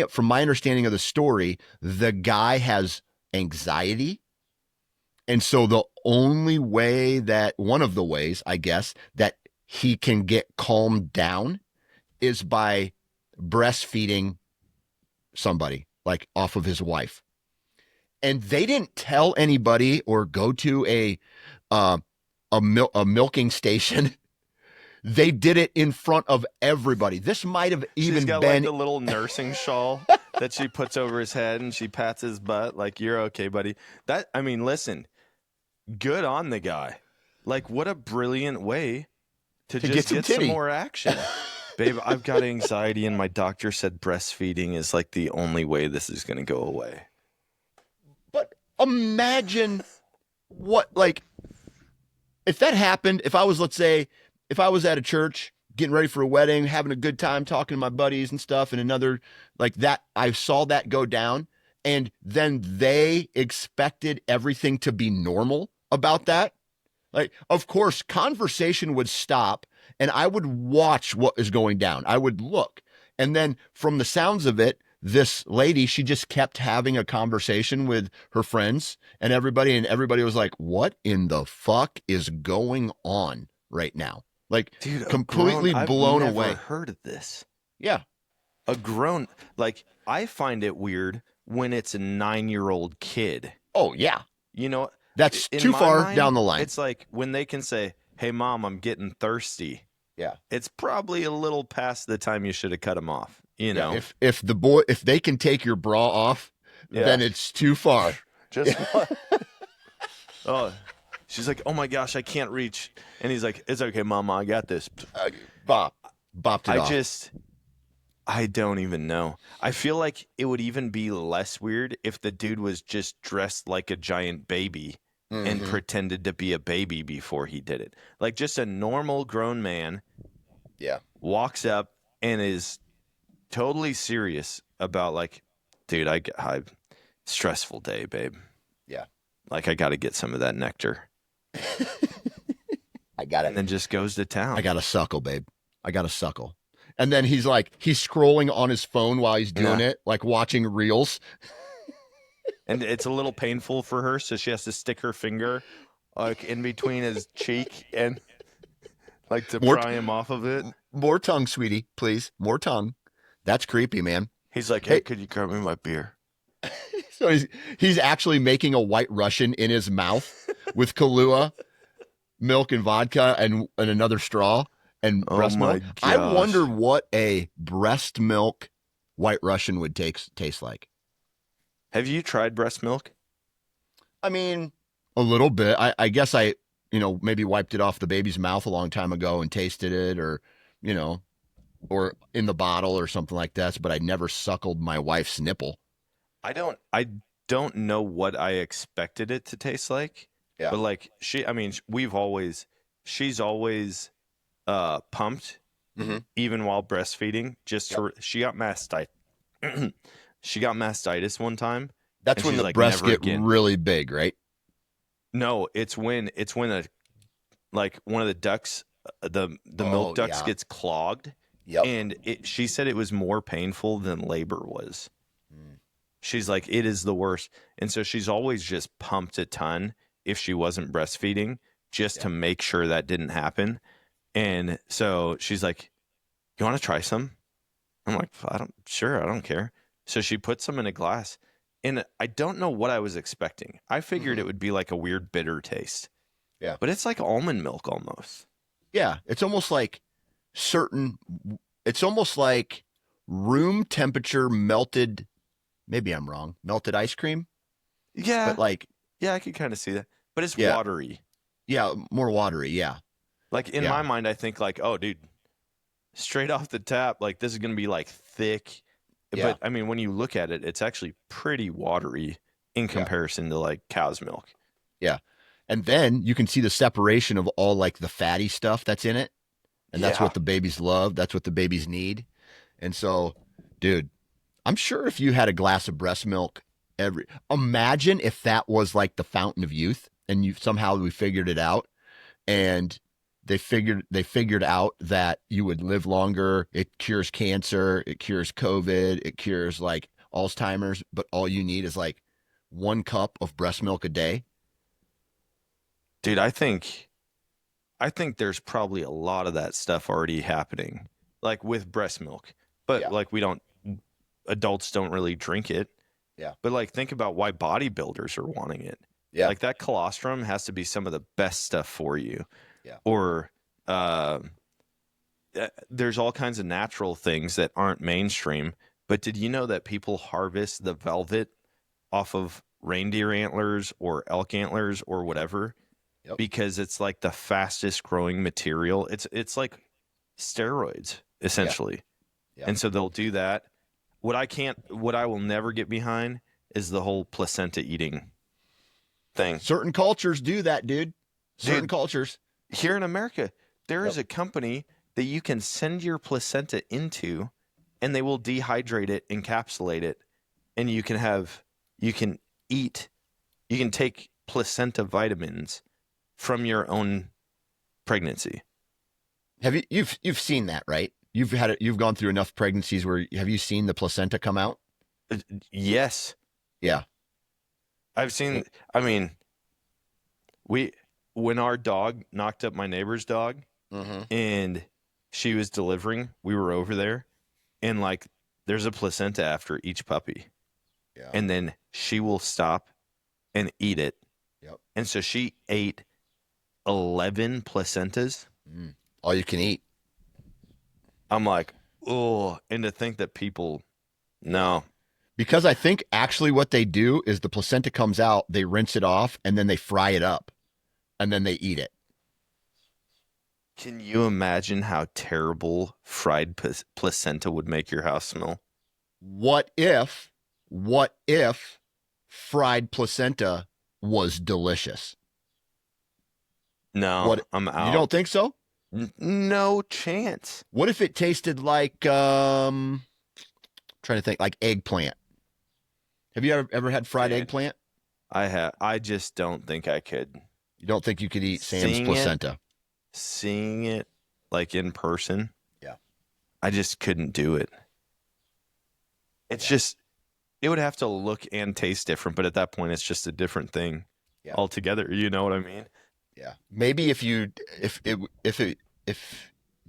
from my understanding of the story, the guy has anxiety. And so the only way one of the ways, I guess, that he can get calmed down is by breastfeeding somebody, like off of his wife. And they didn't tell anybody or go to a milking station. They did it in front of everybody. This might have even She's got been like a little nursing shawl that she puts over his head, and she pats his butt like, you're okay, buddy. Listen, good on the guy. Like, what a brilliant way to just get some more action. Babe, I've got anxiety, and my doctor said breastfeeding is like the only way this is going to go away. But imagine if that happened, if I was, let's say, if I was at a church getting ready for a wedding, having a good time talking to my buddies and stuff, and another like that, I saw that go down, and then they expected everything to be normal about that. Like, of course, conversation would stop, and I would watch what is going down. I would look. And then from the sounds of it, this lady, she just kept having a conversation with her friends and everybody was like, what in the fuck is going on? right now. Like, Dude, completely I've blown never away. heard of this. Yeah. A grown, like, I find it weird when it's a 9-year-old kid. Oh, yeah. You know, That's in too my far down mind, the line. it's like when they can say, "Hey, mom, I'm getting thirsty." Yeah. It's probably a little past the time you should have cut them off. You Yeah. know? If they can take your bra off, Yeah. then it's too far. Just what? Oh, she's like, "Oh my gosh, I can't reach," and he's like, "It's okay, mama, I got this." Bopped it off. I don't even know. I feel like it would even be less weird if the dude was just dressed like a giant baby and pretended to be a baby before he did it. Like just a normal grown man Yeah. walks up and is totally serious about like, dude, I stressful day, babe. Yeah. Like I got to get some of that nectar. I got it. And then just goes to town. I got to suckle, babe. I got to suckle. And then he's scrolling on his phone while he's doing it, like watching reels. And it's a little painful for her, so she has to stick her finger like in between his cheek and like to pry him off of it. More tongue, sweetie, please. More tongue. That's creepy, man. He's like, "Hey, could you grab me my beer?" So he's actually making a White Russian in his mouth with Kahlua, milk and vodka, and another straw and breast milk. I wonder what a breast milk White Russian would taste like. Have you tried breast milk? I mean, a little bit. I guess I maybe wiped it off the baby's mouth a long time ago and tasted it, or or in the bottle or something like that. But I never suckled my wife's nipple. I don't know what I expected it to taste like. Yeah. But like she's always pumped even while breastfeeding. She got mastitis. She got mastitis one time. That's when the breasts get really big, right? No, it's when one of the ducts, the milk ducts gets clogged. Yep. And she said it was more painful than labor was. She's like, it is the worst. And so she's always just pumped a ton if she wasn't breastfeeding just to make sure that didn't happen. And so she's like, "You want to try some?" I'm like, I don't care. So she puts some in a glass. And I don't know what I was expecting. I figured it would be like a weird bitter taste. Yeah. But it's like almond milk almost. Yeah. It's almost like room temperature melted. Maybe I'm wrong. Melted ice cream. Yeah. But yeah, I could kind of see that. But it's watery. Yeah. More watery. Yeah. Like in my mind, I think like, oh, dude, straight off the tap, like this is going to be like thick. Yeah. But I mean, when you look at it, it's actually pretty watery in comparison to like cow's milk. Yeah. And then you can see the separation of all like the fatty stuff that's in it. And that's what the babies love. That's what the babies need. And so, dude, I'm sure if you had a glass of breast milk imagine if that was like the fountain of youth and we figured it out and they figured out that you would live longer. It cures cancer. It cures COVID. It cures like Alzheimer's. But all you need is like 1 cup of breast milk a day. Dude, I think there's probably a lot of that stuff already happening, like with breast milk. But like adults don't really drink it. Yeah. But like think about why bodybuilders are wanting it. Yeah. Like that colostrum has to be some of the best stuff for you. Yeah. Or there's all kinds of natural things that aren't mainstream. But did you know that people harvest the velvet off of reindeer antlers or elk antlers or whatever? Yep. Because it's like the fastest growing material. It's like steroids essentially. Yeah. And so they'll do that. What I will never get behind is the whole placenta eating thing. Certain cultures do that, dude. Certain cultures. Here in America, there is a company that you can send your placenta into and they will dehydrate it, encapsulate it, and you can take placenta vitamins from your own pregnancy. You've seen that, right? You've gone through enough pregnancies where have you seen the placenta come out? Yes. Yeah. I've seen, I mean, when our dog knocked up my neighbor's dog Mm-hmm. and she was delivering, we were over there, and like there's a placenta after each puppy, Yeah. and then she will stop and eat it. Yep. And so she ate 11 placentas. Mm. All you can eat. I'm like, oh, and to think that people, no. Because I think actually what they do is the placenta comes out, they rinse it off, and then they fry it up, and then they eat it. Can you imagine how terrible fried placenta would make your house smell? What if fried placenta was delicious? No, What, I'm you out. don't think so? No chance. What if it tasted like trying to think, like eggplant? Have you ever had fried Dude, eggplant? I just don't think I could. You don't think you could eat Sam's Seeing placenta? Seeing it like in person, Yeah. I just couldn't do it. It's just, it would have to look and taste different, but at that point, it's just a different thing Yeah. altogether. You know what I mean? Yeah. Maybe if you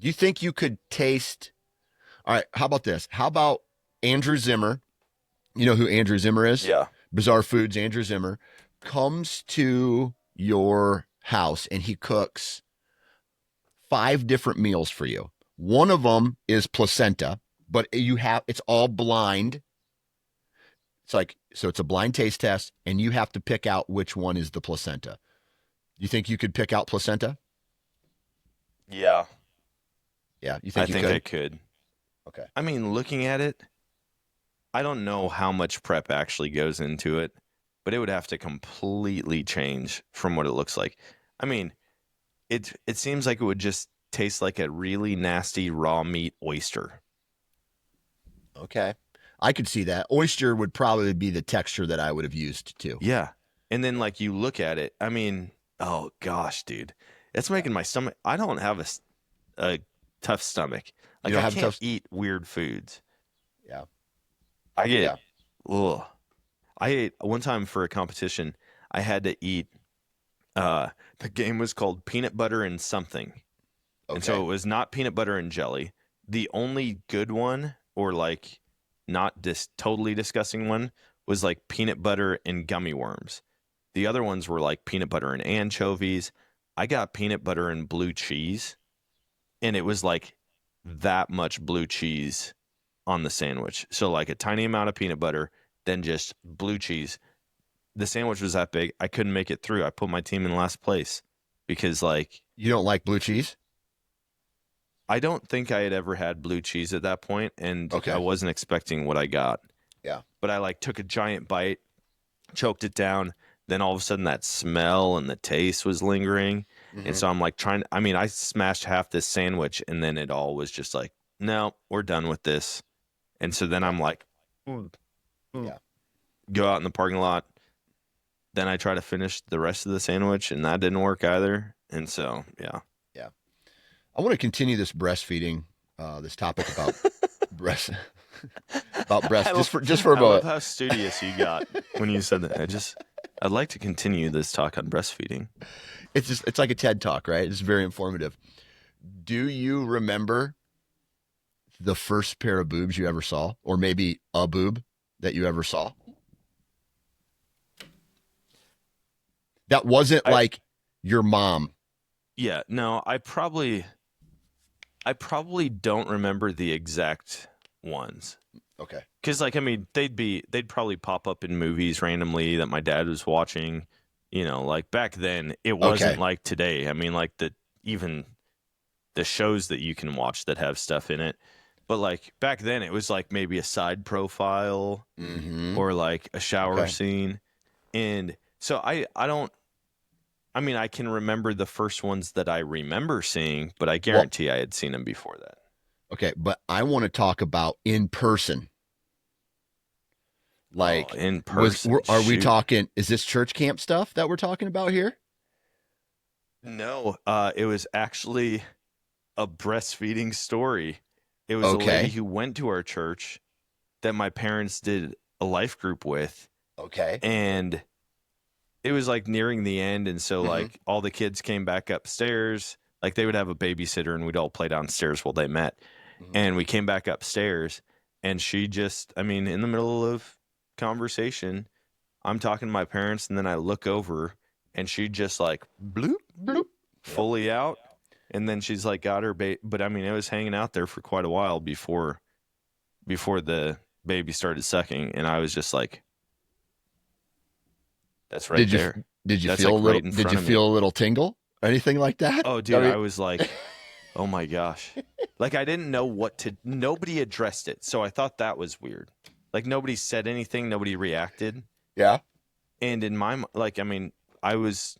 think you could taste. All right. How about this? How about Andrew Zimmer? You know who Andrew Zimmer is? Yeah. Bizarre Foods. Andrew Zimmer comes to your house and he cooks 5 different meals for you. One of them is placenta, but it's all blind. So it's a blind taste test, and you have to pick out which one is the placenta. You think you could pick out placenta? Yeah. Yeah, you think I you think could? I could. Okay. I mean, looking at it, I don't know how much prep actually goes into it, but it would have to completely change from what it looks like. I mean, it seems like it would just taste like a really nasty raw meat oyster. Okay. I could see that. Oyster would probably be the texture that I would have used too. Yeah. And then like you look at it, I mean, oh gosh, dude. It's making my stomach, I don't have a tough stomach. You Like don't I have a can't tough. eat weird foods. Yeah. I get, Yeah. ugh. I ate one time for a competition, I had to eat the game was called Peanut Butter and Something. And so Okay. it was not peanut butter and jelly. The only good one, or like not totally disgusting one, was like peanut butter and gummy worms. The other ones were like peanut butter and anchovies. I got peanut butter and blue cheese, and it was like that much blue cheese on the sandwich. So like a tiny amount of peanut butter, then just blue cheese. The sandwich was that big, I couldn't make it through. I put my team in last place because like You don't like blue cheese? I don't think I had ever had blue cheese at that point, and Okay. I wasn't expecting what I got. Yeah. But I like took a giant bite, choked it down. Then all of a sudden, that smell and the taste was lingering, and so I'm like trying. I mean, I smashed half this sandwich, and then it all was just like, no, we're done with this. And so then I'm like, Yeah. go out in the parking lot. Then I try to finish the rest of the sandwich, and that didn't work either. And so, yeah. Yeah. I want to continue this breastfeeding, this topic about breast, about breast, just for a I love moment. how studious you got when you said that. I'd like to continue this talk on breastfeeding. It's like a TED talk, right? It's very informative. Do you remember the first pair of boobs you ever saw, or maybe a boob that you ever saw? That wasn't like your mom. Yeah, no, I probably don't remember the exact ones. Okay. Because like I mean, they'd probably pop up in movies randomly that my dad was watching. You know, like back then it wasn't like today. I mean, like even the shows that you can watch that have stuff in it. But like back then it was like maybe a side profile or like a shower scene. And so I don't, I mean, I can remember the first ones that I remember seeing, but I guarantee I had seen them before that. Okay, but I want to talk about in person. Like in person. Are we talking? Is this church camp stuff that we're talking about here? No, it was actually a breastfeeding story. It was a lady who went to our church that my parents did a life group with. Okay. And it was like nearing the end, and so Mm-hmm. like all the kids came back upstairs. Like they would have a babysitter, and we'd all play downstairs while they met. Mm-hmm. And we came back upstairs, and she just, I mean, in the middle of conversation, I'm talking to my parents, and then I look over, and she just like bloop bloop Yep. fully out, and then she's like got her baby. But I mean, it was hanging out there for quite a while before the baby started sucking, and I was just like, "That's right Did you there. did you That's feel like a little? right in Did front you of me." feel a little tingle? Anything like that? Oh, I dude, mean, I was like, "Oh my gosh!" Like I didn't know what to. Nobody addressed it, so I thought that was weird. Like nobody said anything, nobody reacted, yeah. and in my like, I mean, I was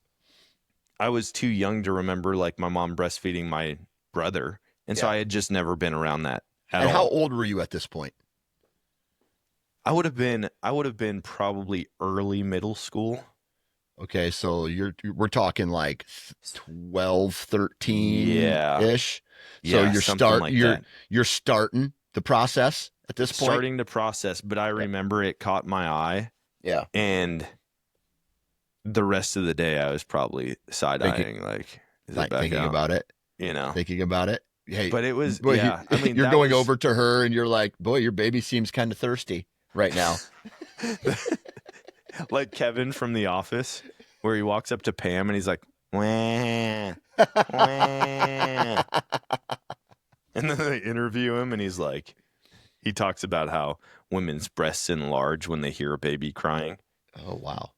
too young to remember like my mom breastfeeding my brother, and so Yeah. I had just never been around that at And how all. old were you at this point? I would have been probably early middle school. Okay, so we're talking like 12, 13 Yeah. ish. So Yeah, something like that. you're starting the process at this point. Starting to process, but I Yep. remember it caught my eye, Yeah. and the rest of the day I was probably side Thinking eyeing like, is it like back thinking out? about it. You know. Thinking about it. Hey, But it was boy, yeah. I mean, you're that going was over to her and you're like, boy, your baby seems kind of thirsty right now. like Kevin from The Office, where he walks up to Pam and he's like, "Wah, wah." And then they interview him, and he's like, he talks about how women's breasts enlarge when they hear a baby crying. Oh wow.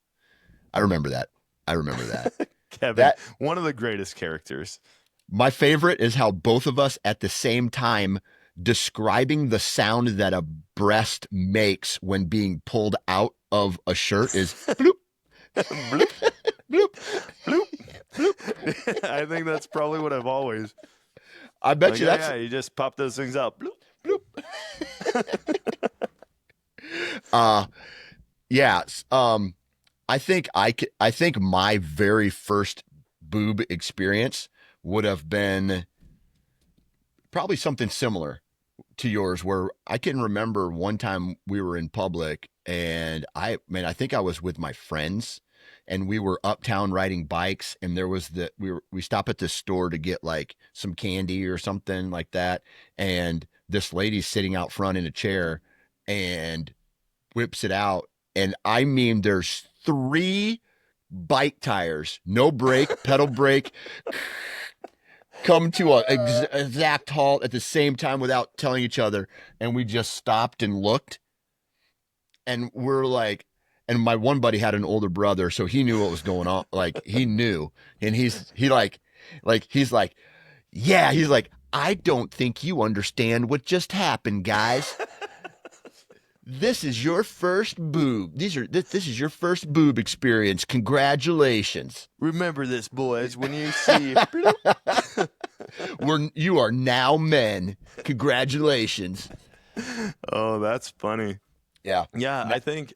I remember that. I remember that. Kevin, That one of the greatest characters. My favorite is how both of us at the same time describing the sound that a breast makes when being pulled out of a shirt is bloop, Bloop, bloop. bloop, bloop. I think that's probably what I've always. I bet Like, you that's yeah, you just pop those things out. Bloop. uh yeah. I think my very first boob experience would have been probably something similar to yours, where I can remember one time we were in public and I think I was with my friends and we were uptown riding bikes, and there was we stopped at this store to get like some candy or something like that, and this lady's sitting out front in a chair and whips it out, and I mean there's three bike tires, no brake, pedal brake, come to a exact halt at the same time without telling each other, and we just stopped and looked, and we're like, and my one buddy had an older brother, so he knew what was going on, like he knew, and he's like, yeah, he's like, I don't think you understand what just happened, guys. This is your first boob. This is your first boob experience. Congratulations. Remember this, boys. When you see You are now men. Congratulations. Oh, that's funny. Yeah. Yeah, I think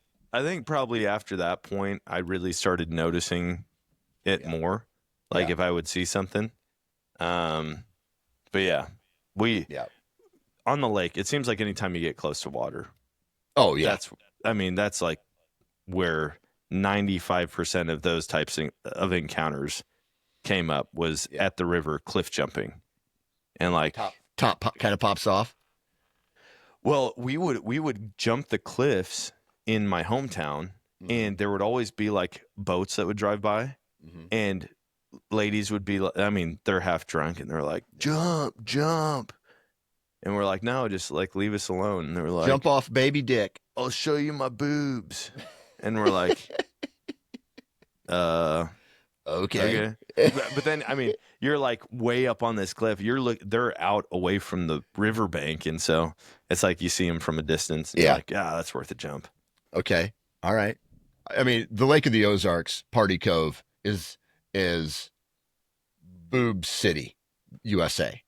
probably after that point I really started noticing it more. Like Yeah. if I would see something. But yeah. We Yeah. on the lake, it seems like anytime you get close to water, Oh yeah. that's like where 95% of those types of encounters came up was Yeah. at the river cliff jumping. And like Top kind of pops off. well, we would jump the cliffs in my hometown, and there would always be like boats that would drive by, and ladies would be I mean, they're half drunk and they're like, "Jump, jump." And we're like, "No, just like leave us alone." And they're like, Jump off, baby dick. "I'll show you my boobs." And we're like, Okay. okay. But then, I mean, you're like way up on this cliff. They're out away from the riverbank, and so it's like you see them from a distance. And Yeah. You're like, yeah, that's worth a jump. Okay. All right. I mean, the Lake of the Ozarks, Party Cove, is Boob City, USA.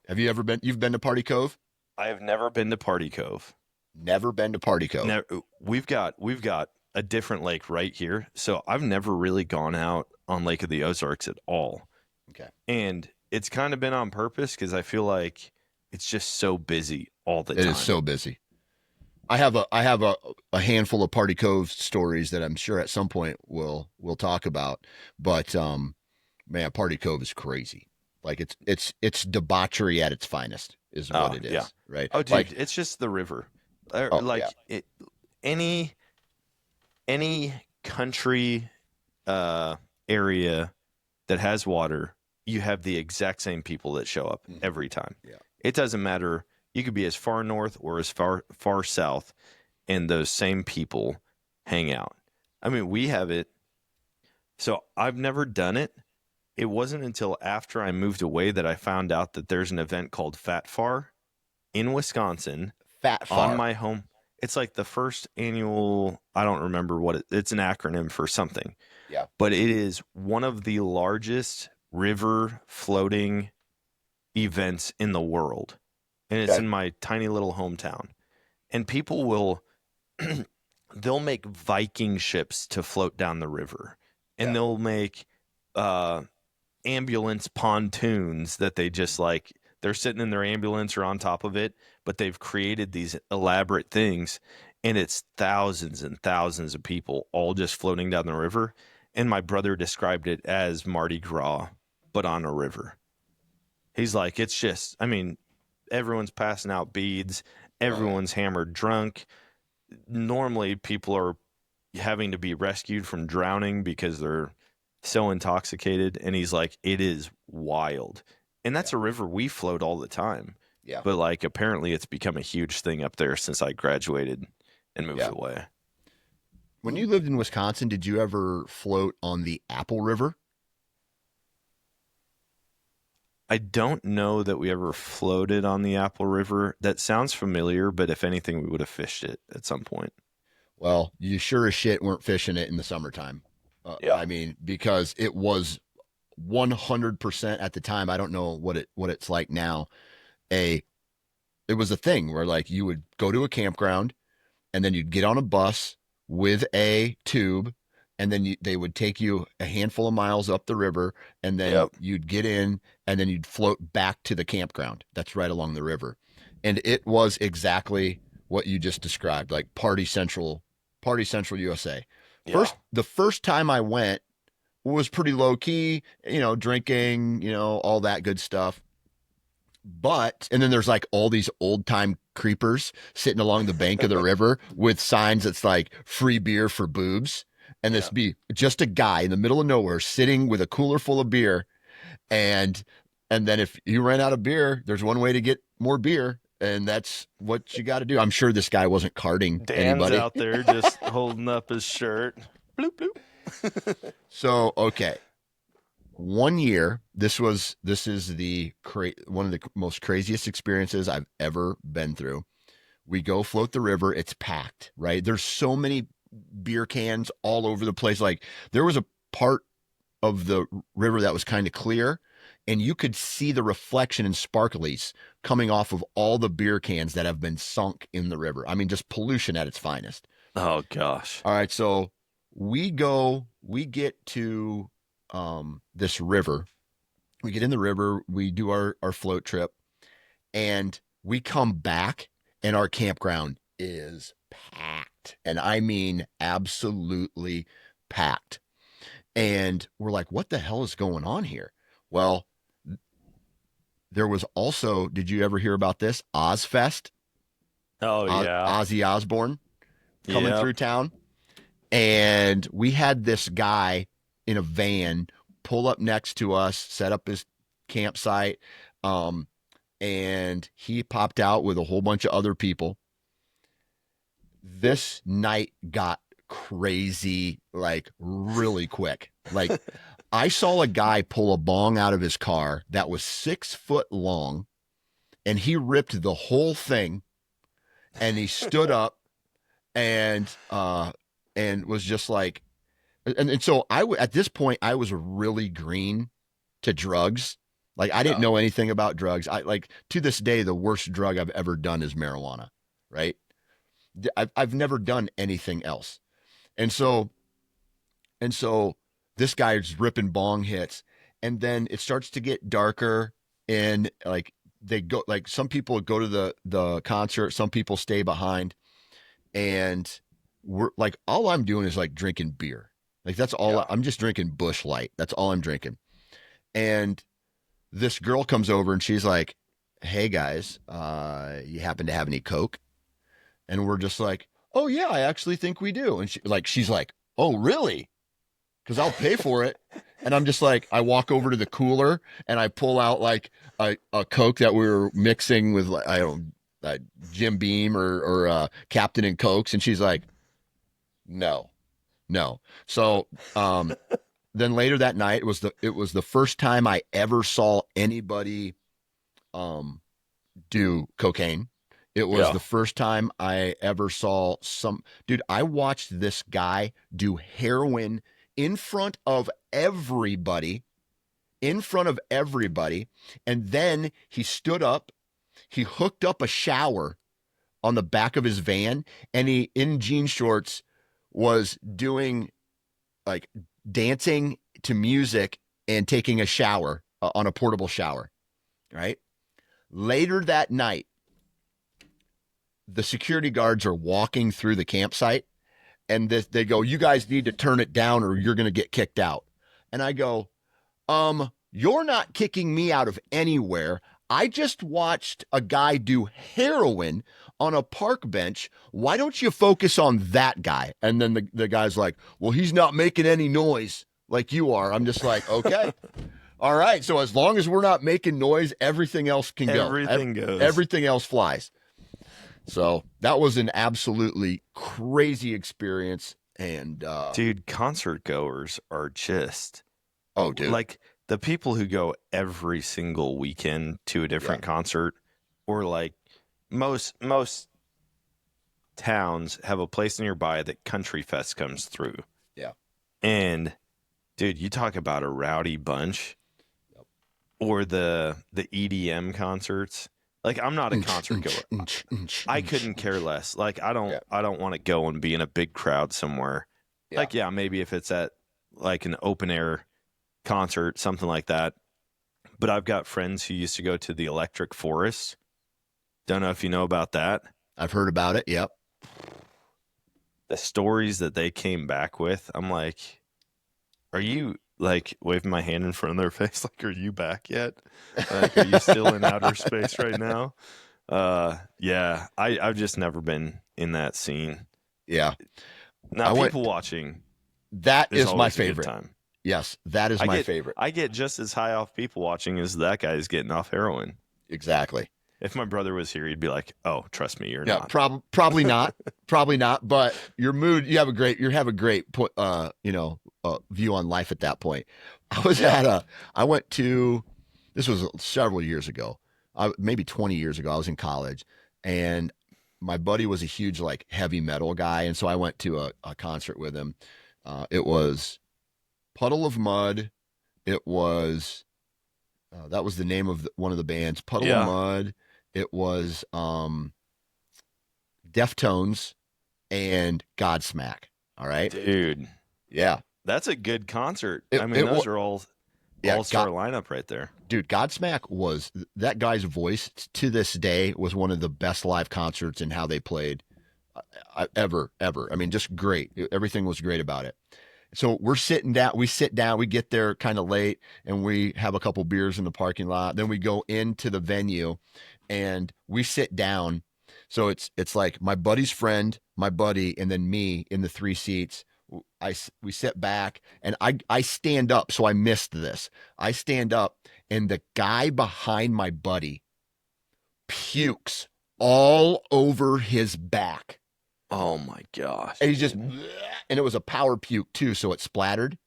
Have you ever been? You've been to Party Cove? I have never been to Party Cove. Never been to Party Cove. Never, we've got a different lake right here, so I've never really gone out on Lake of the Ozarks at all. Okay. And it's kind of been on purpose because I feel like it's just so busy all the time. It is so busy. I have a handful of Party Cove stories that I'm sure at some point we'll talk about. But man, Party Cove is crazy. Like it's debauchery at its finest is what Oh it yeah. is, right? Oh dude, Like, it's just the river. oh Like yeah, any any country uh area that has water, you have the exact same people that show up hmm every time. yeah, It doesn't matter. You could be as far north or as far south, and those same people hang out. I mean, we have it. So I've never done it. It wasn't until after I moved away that I found out that there's an event called Fat Far in Wisconsin Fat on Far. my home. It's like the first annual, I don't remember what it's an acronym for something, Yeah, but it is one of the largest river floating events in the world. And it's okay, in my tiny little hometown. And people will they'll make Viking ships to float down the river. And yeah, they'll make uh ambulance pontoons that they just like they're sitting in their ambulance or on top of it, but they've created these elaborate things, and it's thousands and thousands of people all just floating down the river. And my brother described it as Mardi Gras, but on a river. He's like, it's just, I mean, everyone's passing out beads, oh yeah, everyone's hammered drunk. Normally, people are having to be rescued from drowning because they're so intoxicated. And he's like, it is wild. And yeah, that's a river we float all the time. yeah, But like, apparently, it's become a huge thing up there since I graduated and moved yeah. away. When you lived in Wisconsin, did you ever float on the Apple River? I don't know that we ever floated on the Apple River. That sounds familiar, but if anything, we would have fished it at some point. Well, you sure as shit weren't fishing it in the summertime. Yeah. I mean, because it was 100% at the time. I don't know what it's like now. A It was a thing where like you would go to a campground and then you'd get on a bus with a tube, and then they would take you a handful of miles up the river, and then Yep. you'd get in, and then you'd float back to the campground that's right along the river. And it was exactly what you just described, like Party Central USA. Yeah. The first time I went was pretty low key, drinking, all that good stuff. And then there's like all these old time creepers sitting along the bank of the river with signs that's like free beer for boobs. And this Yeah. be just a guy in the middle of nowhere sitting with a cooler full of beer. And then if you ran out of beer, there's one way to get more beer. And that's what you got to do. I'm sure this guy wasn't carding Dan's anybody. out there just holding up his shirt. Bloop, bloop. So, okay. One year, this is one of the most craziest experiences I've ever been through. We go float the river. It's packed, right? There's so many beer cans all over the place. Like there was a part of the river that was kind of clear, and you could see the reflection and sparklies coming off of all the beer cans that have been sunk in the river. I mean, just pollution at its finest. Oh gosh. All right, so we get to this river. We get in the river, we do our float trip, and we come back, and our campground is packed. And I mean, absolutely packed. And we're like, what the hell is going on here? Well, there was also, did you ever hear about this? Ozfest, Oh yeah. Ozzy Osbourne coming Yep. through town. And we had this guy in a van pull up next to us, set up his campsite. Um, and he popped out with a whole bunch of other people. This night got crazy, like really quick. Like I saw a guy pull a bong out of his car that was 6 foot long, and he ripped the whole thing, and he stood up and was just like, and so at this point I was really green to drugs. Like I didn't Yeah. know anything about drugs. I like to this day the worst drug I've ever done is marijuana, right? I've never done anything else. And so this guy's ripping bong hits, and then it starts to get darker, and like they go, like some people go to the concert, some people stay behind, and we're like, all I'm doing is like drinking beer. Like that's all Yeah. I'm just drinking Bush Light. That's all I'm drinking. And this girl comes over and she's like, "Hey guys, you happen to have any Coke?" And we're just like, "Oh yeah, I actually think we do." And she's like, "Oh really? Because I'll pay for it." And I'm just like, I walk over to the cooler and I pull out like a Coke that we were mixing with, like, I don't Jim Beam or Captain and Cokes, and she's like, "No, no." So then later that night, it was the first time I ever saw anybody um, do cocaine. It was Yeah. the first time I ever saw some dude. I watched this guy do heroin in front of everybody, in front of everybody. And then he stood up, he hooked up a shower on the back of his van, and he, in jean shorts, was doing like dancing to music and taking a shower on a portable shower, right? Later that night, the security guards are walking through the campsite and they go, "You guys need to turn it down or you're going to get kicked out." And I go, "You're not kicking me out of anywhere. I just watched a guy do heroin on a park bench. Why don't you focus on that guy?" And then the guy's like, "Well, he's not making any noise like you are." I'm just like, "Okay. All right. So as long as we're not making noise, everything else can go. Everything goes. Everything else flies." So that was an absolutely crazy experience. And Dude, concert goers are just oh, dude, like the people who go every single weekend to a yeah, different concert, or like most towns have a place nearby that Country Fest comes through. yeah, And dude, you talk about a rowdy bunch, yep. or the EDM concerts. Like I'm not a concert goer. I couldn't care less. Like Yeah, I don't want to go and be in a big crowd somewhere. yeah. Like yeah, maybe if it's at like an open air concert, something like that. But I've got friends who used to go to the Electric Forest. Don't know if you know about that. I've heard about it. Yep. The stories that they came back with, I'm like, are you like waving my hand in front of their face? Like, are you back yet? Like, are you still in outer space right now? Yeah, I've just never been in that scene. Yeah. Now, I went. people watching That is is my always a good favorite. time. Yes, that is my favorite. I get just as high off people watching as that guy is getting off heroin. Exactly. If my brother was here, he'd be like, "Oh, trust me, you're Yeah. not." Probably not. Probably not. But your mood. You have a great view on life at that point. I was Yeah. at a. I went to. This was several years ago. Maybe 20 years ago. I was in college, and my buddy was a huge like heavy metal guy, and so I went to a concert with him. It was Puddle of Mud. It was that was the name of one of the bands. Puddle of Yeah, Mud. It was Deftones and Godsmack. All right. dude, Yeah. that's a good concert. It I mean, it those was are all yeah. all-star lineup right there. Dude, Godsmack was that guy's voice to this day was one of the best live concerts and how they played ever. I mean, just great. Everything was great about it. So we're sitting down. We sit down. We get there kind of late, and we have a couple beers in the parking lot. Then we go into the venue, and we sit down. So it's like my buddy's friend, my buddy, and then me in the three seats. We sit back, and I stand up. So I missed this. I stand up, and the guy behind my buddy pukes all over his back. Oh my gosh. And he's just, and it was a power puke too, so it splattered,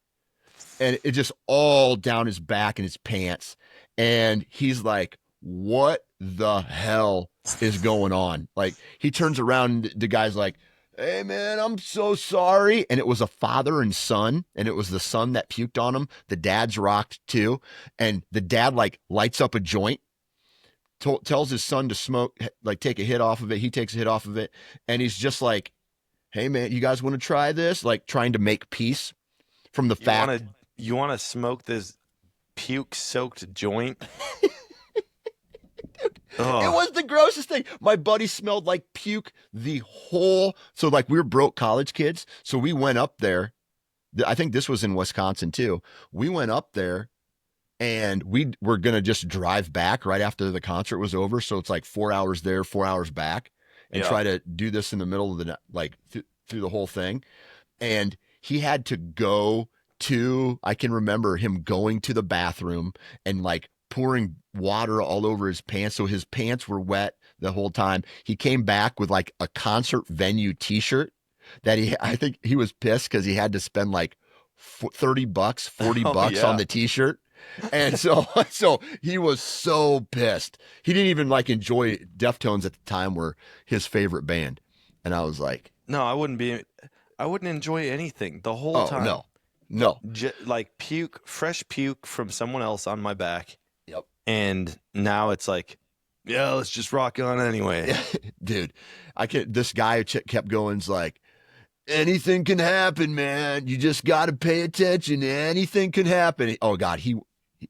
and it just all down his back and his pants. And he's like, "What the hell is going on?" Like he turns around, the guy's like, "Hey man, I'm so sorry." And it was a father and son, and it was the son that puked on him. The dad's rocked too, and the dad like lights up a joint. Tells his son to smoke, like take a hit off of it. He takes a hit off of it, and he's just like, "Hey man, you guys want to try this?" Like trying to make peace from the fact. You want to smoke this puke soaked joint? It Oh, was the grossest thing. My buddy smelled like puke the whole. So like we were broke college kids, so we went up there. I think this was in Wisconsin too. We went up there and we were gonna just drive back right after the concert was over. So it's like 4 hours there, 4 hours back, and yeah. try to do this in the middle of the like through the whole thing. And he had to go to. I can remember him going to the bathroom and like pouring water all over his pants, so his pants were wet the whole time. He came back with like a concert venue T-shirt that I think he was pissed because he had to spend like $30, forty Oh, bucks on yeah. the T-shirt. And so he was so pissed. He didn't even like enjoy Deftones at the time were his favorite band. And I was like, No, I wouldn't enjoy anything the whole oh time. no, no. Like puke, fresh puke from someone else on my back. Yep. And now it's like, yeah, let's just rock on anyway. Dude, I can this guy kept going. It's like, anything can happen, man. You just got to pay attention. Anything can happen. Oh God, he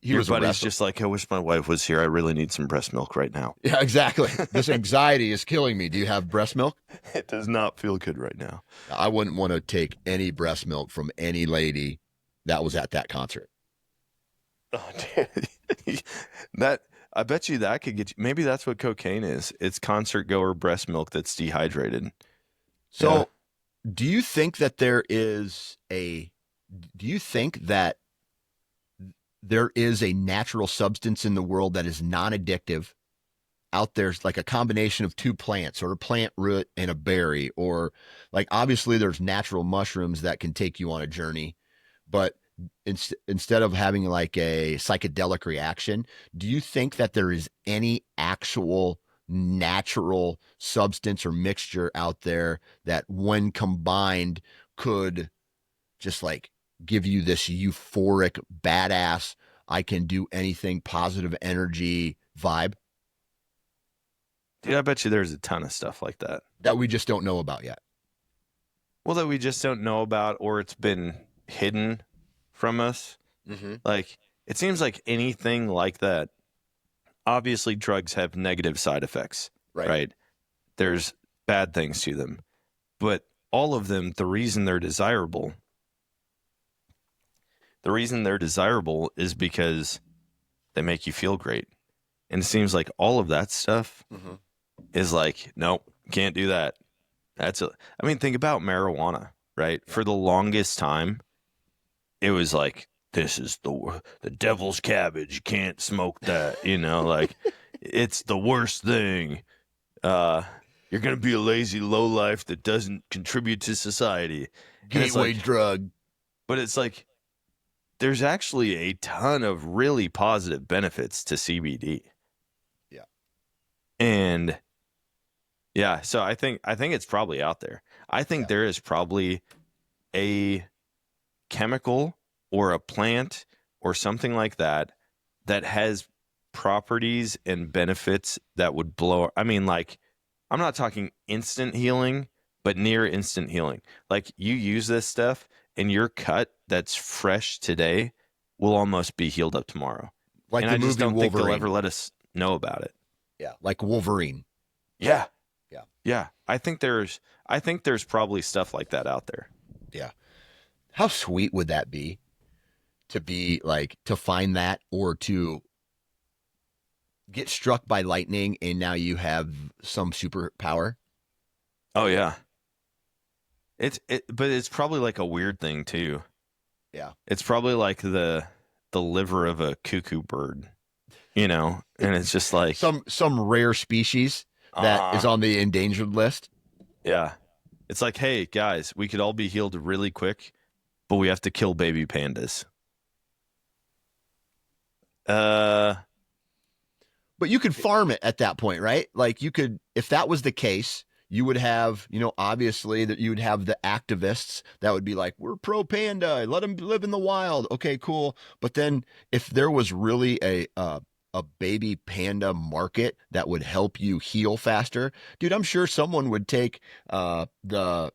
Your was a buddy's wrestler. just like, I wish my wife was here. I really need some breast milk right now. Yeah, exactly. This anxiety is killing me. Do you have breast milk? It does not feel good right now. I wouldn't want to take any breast milk from any lady that was at that concert. Oh, dude. That I bet you that could get you. Maybe that's what cocaine is. It's concert goer breast milk that's dehydrated. So, Yeah. do you think that do you think that there is a natural substance in the world that is non-addictive out there, like a combination of two plants or a plant root and a berry, or like obviously there's natural mushrooms that can take you on a journey, but instead of having like a psychedelic reaction, do you think that there is any actual natural substance or mixture out there that when combined could just like give you this euphoric badass, I can do anything, positive energy vibe Dude, I bet you there's a ton of stuff like that. that we just don't know about yet? Well, that we just don't know about, or it's been hidden from us. Mm-hmm. Like, it seems like anything like that. Obviously, drugs have negative side effects, Right. right? There's bad things to them. But all of them, the reason they're desirable is because they make you feel great. And it seems like all of that stuff Mm-hmm. is like, nope, can't do that. I mean, think about marijuana, right? Yeah. For the longest time, it was like, this is the devil's cabbage. You can't smoke that, like it's the worst thing. You're going to be a lazy lowlife that doesn't contribute to society. And it's Gateway like, drug. but it's like, there's actually a ton of really positive benefits to CBD. Yeah. And yeah, so I think it's probably out there. I think Yeah. there is probably a chemical or a plant or something like that that has properties and benefits that would blow. I mean, like, I'm not talking instant healing, but near instant healing. Like, you use this stuff and your cut that's fresh today will almost be healed up tomorrow. Like And the I just movie don't think they'll Wolverine. ever let us know about it. Yeah. Like Wolverine. Yeah. Yeah. Yeah. I think there's probably stuff like that out there. Yeah. How sweet would that be to be like, to find that or to get struck by lightning and now you have some superpower? Oh yeah. But it's probably like a weird thing too. Yeah. It's probably like the liver of a cuckoo bird, and it's just like Some rare species that is on the endangered list. yeah. It's like, hey guys, we could all be healed really quick, but we have to kill baby pandas. But you could farm it at that point, right? Like you could, if that was the case, you would have, obviously that you would have the activists that would be like, we're pro panda, let them live in the wild. Okay, cool. But then if there was really a baby panda market that would help you heal faster, dude, I'm sure someone would take that,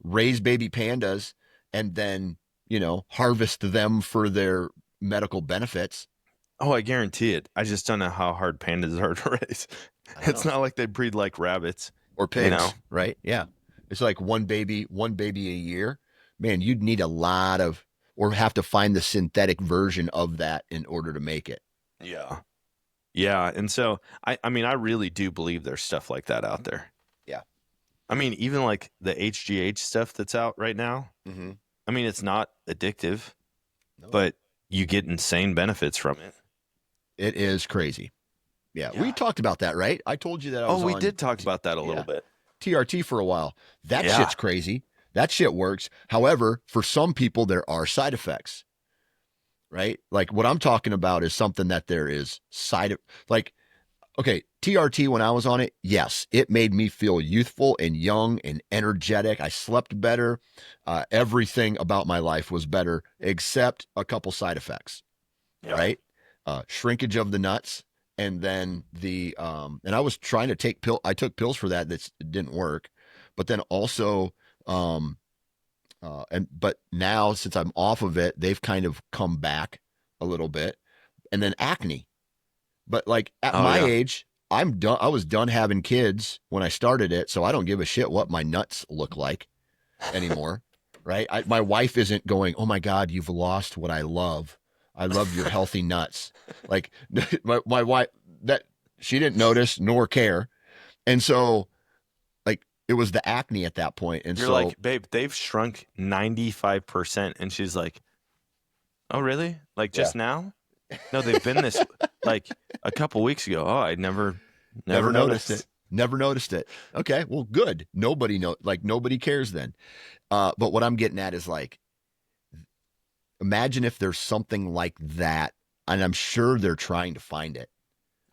raise baby pandas, and then, harvest them for their medical benefits. Oh, I guarantee it. I just don't know how hard pandas are to raise. I don't It's know. not like they breed like rabbits, Or you know? pigs, right? Yeah. It's like one baby a year. Man, you'd need a lot of, or have to find the synthetic version of that in order to make it. Yeah. Yeah. And so, I mean, I really do believe there's stuff like that out there. Yeah. I mean, even like the HGH stuff that's out right now. Mm-hmm. I mean, it's not addictive, No, but you get insane benefits from it. it is crazy. Yeah. We Yeah. talked about that, right? I told you that I Oh, was we on did talk about that a little yeah, bit. TRT for a while. That Yeah. shit's crazy. That shit works. However, for some people, there are side effects, right? Like what I'm talking about is something that there is like, okay, TRT when I was on it, yes, it made me feel youthful and young and energetic. I slept better. Everything about my life was better, except a couple side effects, Yeah. right? Shrinkage of the nuts. And then and I was trying to I took pills for that didn't work. But then also, but now since I'm off of it, they've kind of come back a little bit. And then acne. But like at Oh, my yeah. age, I'm done. I was done having kids when I started it, so I don't give a shit what my nuts look like anymore, right? My wife isn't going, "Oh my God, you've lost what I love. I love your healthy nuts." Like my wife, that she didn't notice nor care, and so like it was the acne at that point, and You're so like, babe, they've shrunk 95%. And she's like, oh, really? Like yeah, just now? No, they've been this like a couple weeks ago. Oh, I never never noticed it. noticed. Never noticed it. Okay, well, good. Nobody cares then. But what I'm getting at is like, imagine if there's something like that, and I'm sure they're trying to find it.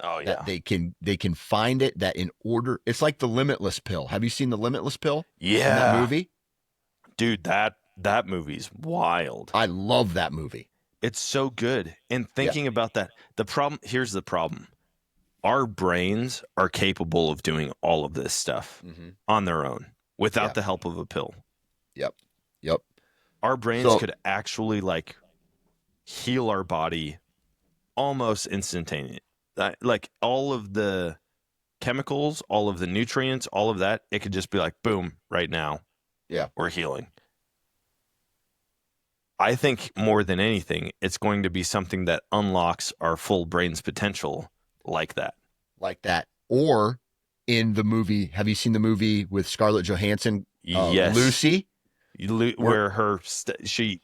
Oh, That yeah. they can find it that in order. It's like the Limitless pill. Have you seen the Limitless pill in that Yeah. movie? Dude, that movie's wild. I love that movie. It's so good. And Yeah. thinking about that, here's the problem. Our brains are capable of doing all of this stuff Mm-hmm. on their own Yeah. without the help of a pill. Yep. Yep. Our brains So could actually like heal our body almost instantaneous. Like all of the chemicals, all of the nutrients, all of that, it could just be like, boom, right now, yeah, we're healing. I think more than anything, it's going to be something that unlocks our full brain's potential like that. like that. Or in the movie, have you seen the movie with Scarlett Johansson, Yes. Lucy? Where she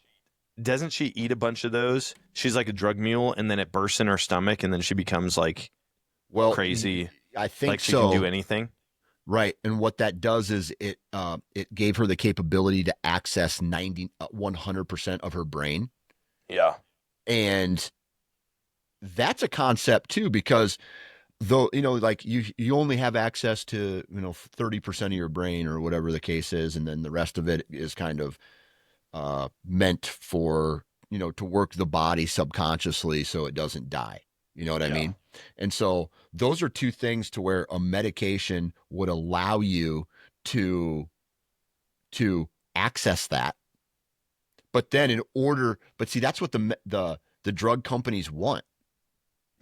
doesn't she eat a bunch of those? She's like a drug mule, and then it bursts in her stomach, and then she becomes like Well, crazy, I think like she can so. do anything. Right. And what that does is it gave her the capability to access 100% of her brain. Yeah. And that's a concept too, because though, like you only have access to, 30% of your brain or whatever the case is. And then the rest of it is kind of meant for, to work the body subconsciously so it doesn't die. You know what I Yeah. mean? And so those are two things to where a medication would allow you to access that. But then but see, that's what the drug companies want,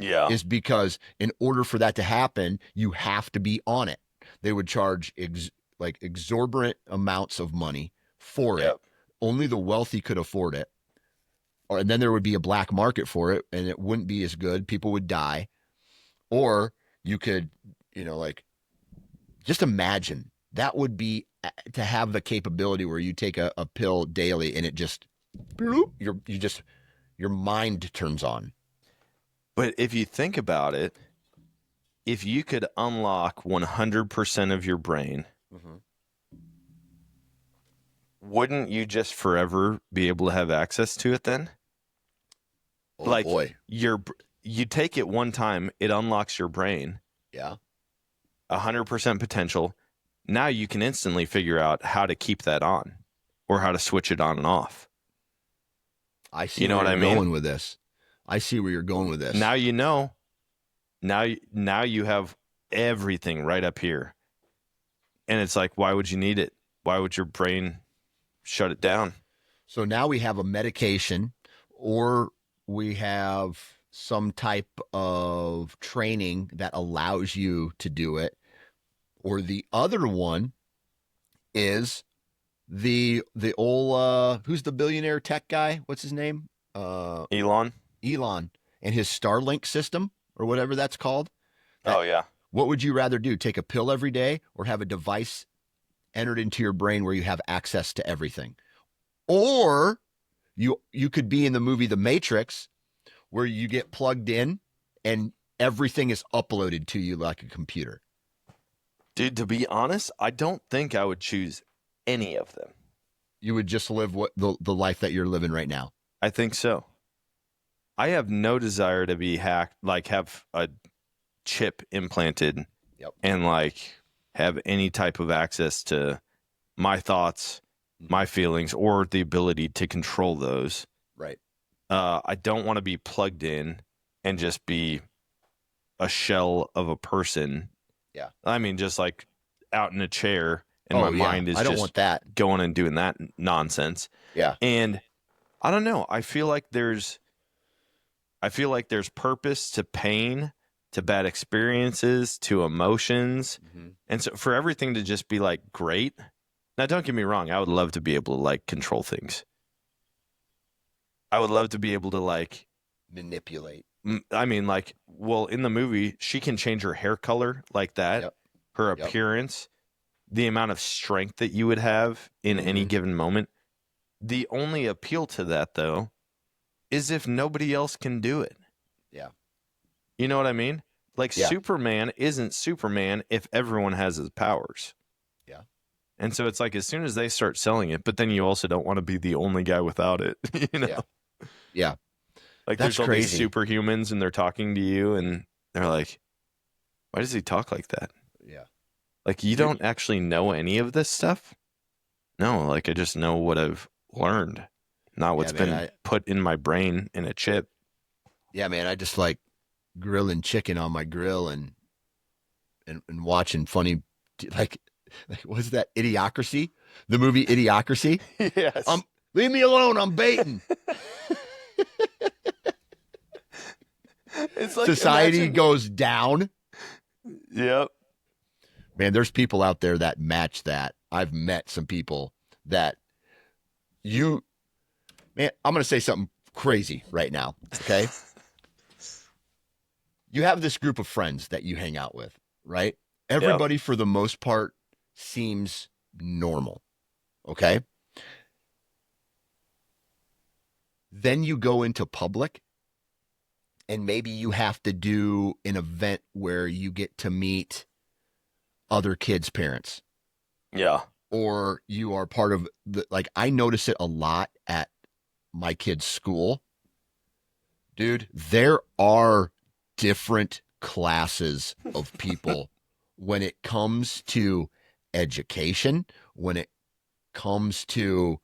Yeah. is because in order for that to happen, you have to be on it. They would charge like exorbitant amounts of money for it. Yep. Only the wealthy could afford it. And then there would be a black market for it, and it wouldn't be as good. People would die. Or you could, like, just imagine that would be to have the capability where you take a pill daily and it just, your mind turns on. But if you think about it, if you could unlock 100% of your brain, Mm-hmm. wouldn't you just forever be able to have access to it then? Oh Like boy. you take it one time, it unlocks your brain, Yeah. 100% potential. Now you can instantly figure out how to keep that on or how to switch it on and off. I see You know where what I you're mean? going with this. I see where you're going with this. Now you know. Now you have everything right up here. And it's like, why would you need it? Why would your brain shut it down? So now we have a medication, or we have some type of training that allows you to do it, or the other one is the old who's the billionaire tech guy? What's his name? Elon. Elon and his Starlink system or whatever that's called. Oh yeah. What would you rather do? Take a pill every day or have a device entered into your brain where you have access to everything? Or you could be in the movie The Matrix where you get plugged in and everything is uploaded to you like a computer. Dude, to be honest, I don't think I would choose any of them. You would just live the life that you're living right now. I think so. I have no desire to be hacked, like have a chip implanted and like have any type of access to my thoughts, my feelings, or the ability to control those. Right. I don't want to be plugged in and just be a shell of a person. Yeah. I mean, just like out in a chair and my mind is I don't just want that. going and doing that nonsense. Yeah. And I don't know. I feel like there's purpose to pain, to bad experiences, to emotions. Mm-hmm. And so for everything to just be like great. Now, don't get me wrong. I would love to be able to like control things. I would love to be able to like manipulate. I mean, like, well, in the movie, she can change her hair color like that, her appearance, the amount of strength that you would have in any given moment. The only appeal to that, though, is if nobody else can do it. Yeah. You know what I mean? Like, Superman isn't Superman if everyone has his powers. Yeah. And so it's like as soon as they start selling it, but then you also don't want to be the only guy without it, you know? Yeah. Like that's there's all crazy. These superhumans and they're talking to you and they're like, why does he talk like that? Yeah. Like you don't actually know any of this stuff? No, like I just know what I've learned, not what's been put in my brain in a chip. Yeah, man, I just like grilling chicken on my grill and watching funny like what's that, Idiocracy? The movie Idiocracy? Yes. Leave me alone, I'm baiting. It's like society goes down. Yep. Man, there's people out there that match that. I've met some people that man, I'm going to say something crazy right now. Okay. You have this group of friends that you hang out with, right? Everybody for the most part seems normal. Okay. Then you go into public and maybe you have to do an event where you get to meet other kids' parents. Yeah. Or you are part of I notice it a lot at my kids' school. Dude, there are different classes of people when it comes to education, when it comes to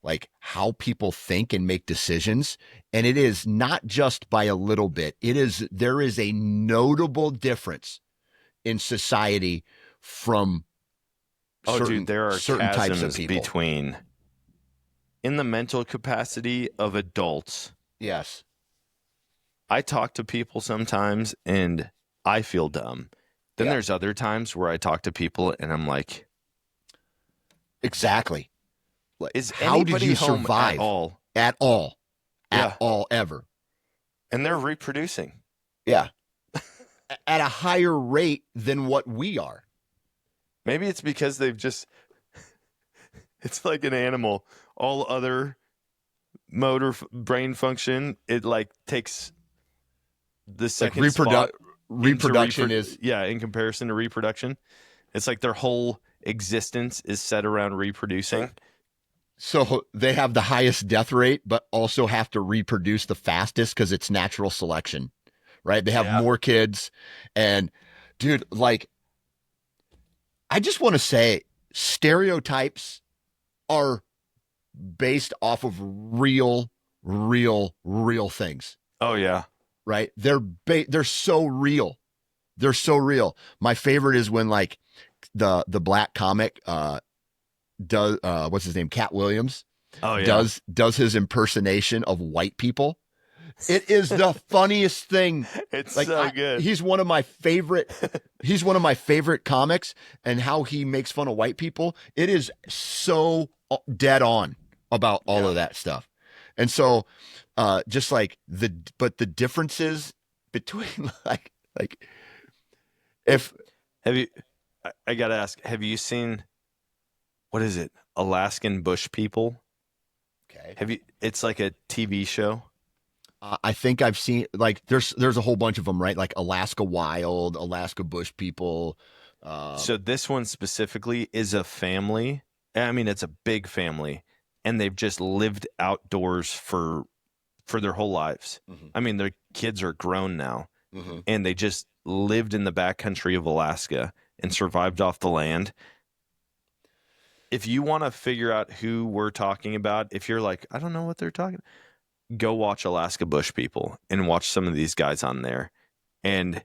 like how people think and make decisions. And it is not just by a little bit. There is a notable difference in society from there are certain types of people. Between in the mental capacity of adults. Yes. I talk to people sometimes and I feel dumb. Then there's other times where I talk to people and I'm like, exactly. How did you survive at all ever? And they're reproducing. Yeah. At a higher rate than what we are. Maybe it's because it's like an animal. All other motor brain function, it like takes the second spot. Reproduction is in comparison to reproduction. It's like their whole existence is set around reproducing. So they have the highest death rate, but also have to reproduce the fastest because it's natural selection, right? They have more kids. And dude, like, I just want to say stereotypes are based off of real things. Oh, yeah. Right? They're so real. They're so real. My favorite is when like the black comic, does what's his name, Cat Williams, does his impersonation of white people, It is the funniest thing. It's Like so good. he's one of my favorite. He's one of my favorite comics, and how he makes fun of white people. It is so dead on about all of that stuff. And so, just like the differences between like if Have you? I gotta ask. Have you seen? What is it? Alaskan Bush People. okay, Have you? It's like a TV show. I think I've seen like there's a whole bunch of them, right? Like Alaska Wild, Alaska Bush People. So this one specifically is a family. I mean, it's a big family, and they've just lived outdoors for their whole lives. Mhm. I mean, their kids are grown now, Mm-hmm. and they just lived in the backcountry of Alaska and survived off the land. If you want to figure out who we're talking about, if you're like, I don't know what they're talking, go watch Alaska Bush People and watch some of these guys on there. And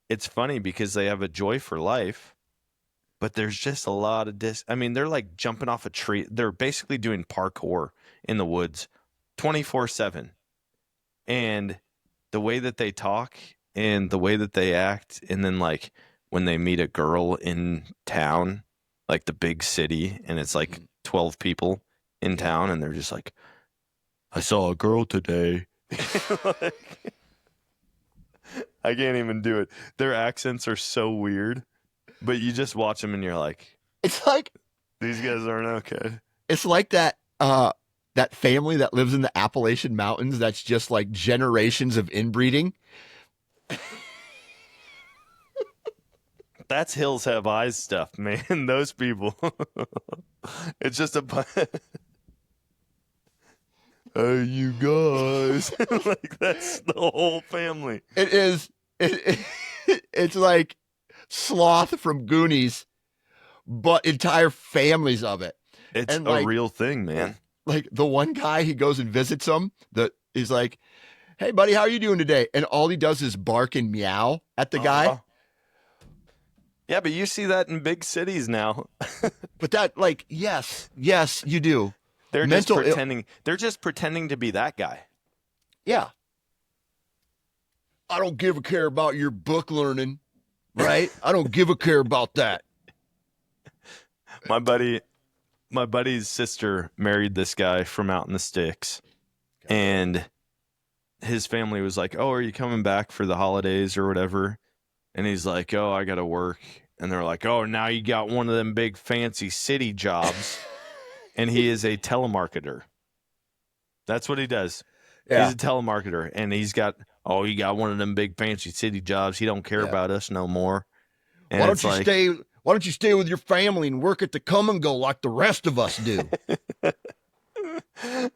it's funny because they have a joy for life, but there's just a lot of I mean, they're like jumping off a tree. They're basically doing parkour in the woods 24/7. And the way that they talk and the way that they act, and then like when they meet a girl in town, like the big city, and it's like 12 people in town, and they're just like, I saw a girl today. Like, I can't even do it. Their accents are so weird, but you just watch them and you're like, It's like these guys aren't okay. it's like that that family that lives in the Appalachian Mountains that's just like generations of inbreeding. That's Hills Have Eyes stuff, man. Those people. It's just a hey, you guys. Like, that's the whole family. It is it's like Sloth from Goonies, but entire families of it. It's And a like, real thing, man. like the one guy, he goes and visits him, that he's like, hey buddy, how are you doing today? And all he does is bark and meow at the guy. Yeah, but you see that in big cities now. But that, like, yes, you do. They're Mental just pretending. They're just pretending to be that guy. Yeah. I don't give a care about your book learning, right? I don't give a care about that. My buddy's sister married this guy from out in the sticks, and his family was like, "Oh, are you coming back for the holidays or whatever?" And he's like, "Oh, I got to work." And they're like, "Oh, now you got one of them big fancy city jobs." And he is a telemarketer. That's what he does. Yeah. He's a telemarketer, and he got one of them big fancy city jobs. He don't care about us no more. And Why don't you stay with your family and work at the come and go like the rest of us do?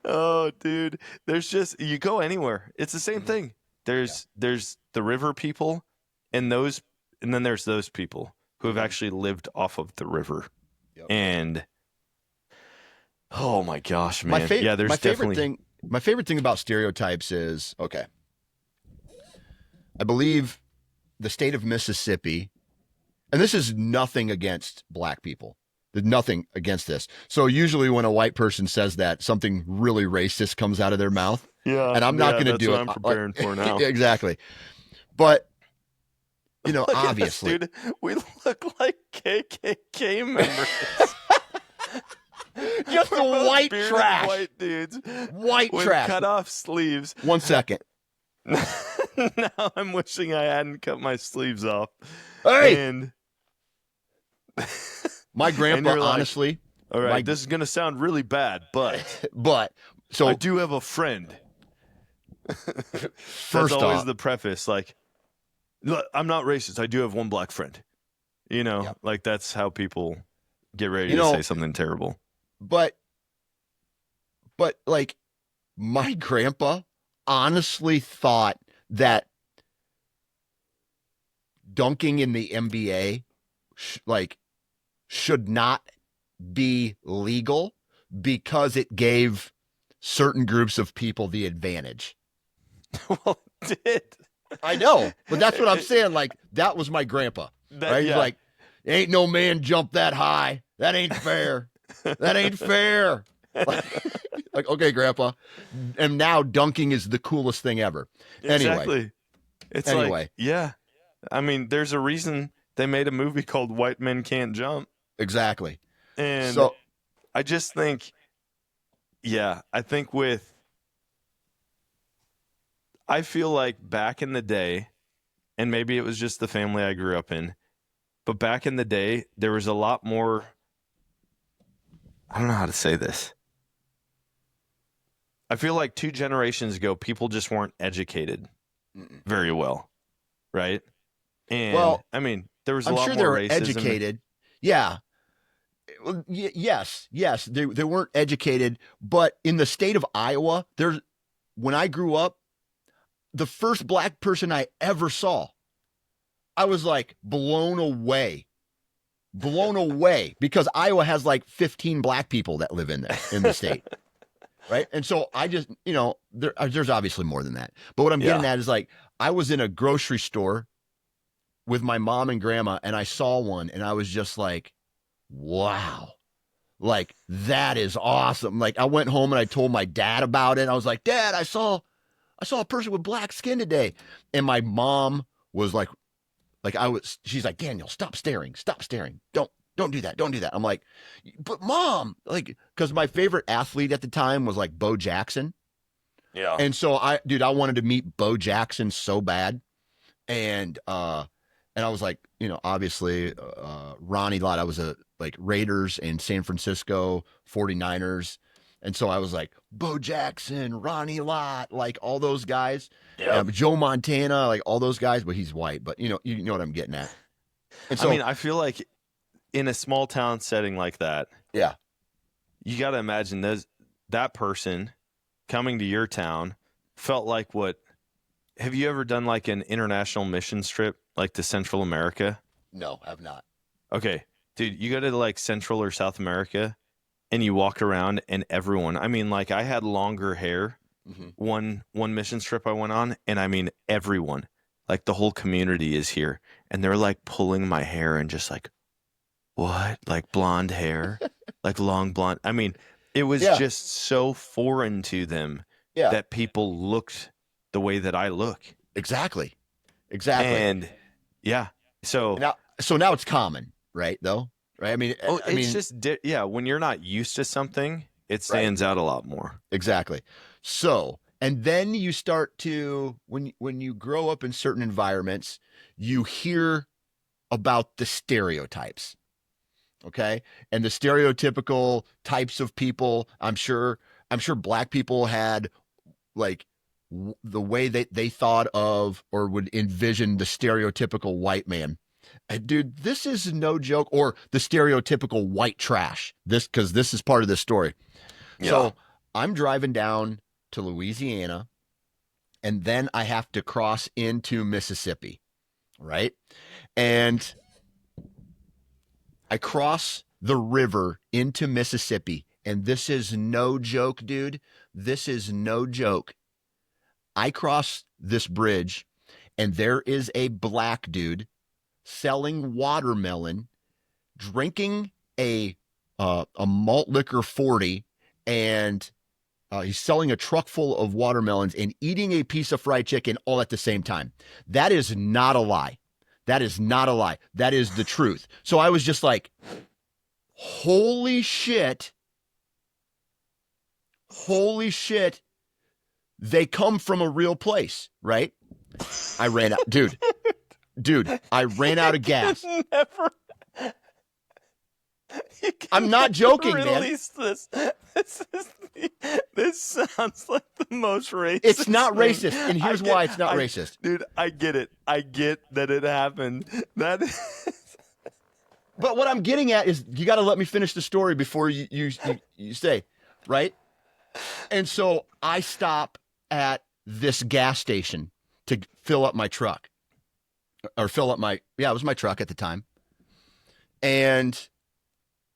Oh, dude. There's just, you go anywhere. It's the same thing. There's the river people and then there's those people who have actually lived off of the river. Yep. And oh my gosh, man. My favorite thing about stereotypes is, okay, I believe the state of Mississippi, and this is nothing against black people. There's nothing against this. So usually when a white person says that, something really racist comes out of their mouth. Yeah. And I'm not going to do it. I'm preparing for now. Exactly. But, you know, obviously. Dude, we look like KKK members. Just the white Bearded trash. White dudes. White with trash. Cut off sleeves. 1 second. Now I'm wishing I hadn't cut my sleeves off. Hey! And my grandpa, like, honestly. All right, this is going to sound really bad, but so I do have a friend. First That's always off, the preface. Like, look, I'm not racist. I do have one black friend. You know, Yep. like that's how people get ready to say something terrible. But like my grandpa honestly thought that dunking in the NBA should not be legal because it gave certain groups of people the advantage. Well, it did. I know, but that's what I'm saying. Like, that was my grandpa. Right? He's like, ain't no man jump that high. That ain't fair. That ain't fair. Like, okay, grandpa. And now dunking is the coolest thing ever. Exactly. It's like, Anyway, yeah. I mean, there's a reason they made a movie called White Men Can't Jump. exactly. And So, I just think, yeah, I feel like back in the day, and maybe it was just the family I grew up in, but back in the day, there was a lot more. I don't know how to say this. I feel like 2 generations ago, people just weren't educated very well, right? And well, I mean, there was a I'm lot sure they more were racism. educated. Yeah. Well, yes. They weren't educated, but in the state of Iowa, when I grew up, the first black person I ever saw, I was like blown away because Iowa has like 15 black people that live in there in the state. Right. And so I just, there's obviously more than that. But what I'm getting Yeah. at is like, I was in a grocery store with my mom and grandma and I saw one and I was just like, wow, like that is awesome. Like I went home and I told my dad about it. I was like, Dad, I saw a person with black skin today. And my mom was she's like, Daniel, stop staring. Don't do that. Don't do that. I'm like, but mom, like, because my favorite athlete at the time was like Bo Jackson. Yeah. And so I wanted to meet Bo Jackson so bad. And I was like, obviously, Ronnie Lott, I was like Raiders and San Francisco 49ers. And so I was like, Bo Jackson, Ronnie Lott, like all those guys, Yep. Joe Montana, like all those guys, but he's white, but you know what I'm getting at. And I mean, so, I feel like in a small town setting like that, yeah, you got to imagine that person coming to your town felt like what. Have you ever done like an international mission trip, like to Central America? no, I've not. Okay, dude, you go to like Central or South America and you walk around and everyone, I mean, like I had longer hair Mm-hmm. one mission trip I went on, and I mean everyone, like the whole community is here, and they're like pulling my hair and just like, what? Like blonde hair, like long blonde. I mean, it was Yeah, just so foreign to them yeah, that people looked the way that I look. exactly. Exactly. And yeah, so So now it's common, right? Though, right? I it's mean, just yeah, when you're not used to something, it right. stands out a lot more. Exactly. So, and then you start to when you grow up in certain environments, you hear about the stereotypes. Okay? And the stereotypical types of people, I'm sure black people had like the way they thought of or would envision the stereotypical white man. And dude, this is no joke, or the stereotypical white trash. Because this is part of this story. Yeah. So I'm driving down to Louisiana, and then I have to cross into Mississippi, right? And I cross the river into Mississippi, and this is no joke, dude. This is no joke. I cross this bridge, and there is a black dude selling watermelon, drinking a malt liquor 40, and he's selling a truck full of watermelons and eating a piece of fried chicken all at the same time. That is not a lie. That is not a lie. That is the truth. So I was just like, holy shit. Holy shit. They come from a real place, right? I ran out. Dude, I ran out of gas. Never. I'm not joking, man. Release this. This sounds like the most racist. It's not thing. racist, and here's why it's not racist. Dude, I get it. I get that it happened. That is. But what I'm getting at is you got to let me finish the story before you say, right? And so I stop at this gas station to fill up my truck, or fill up it was my truck at the time. And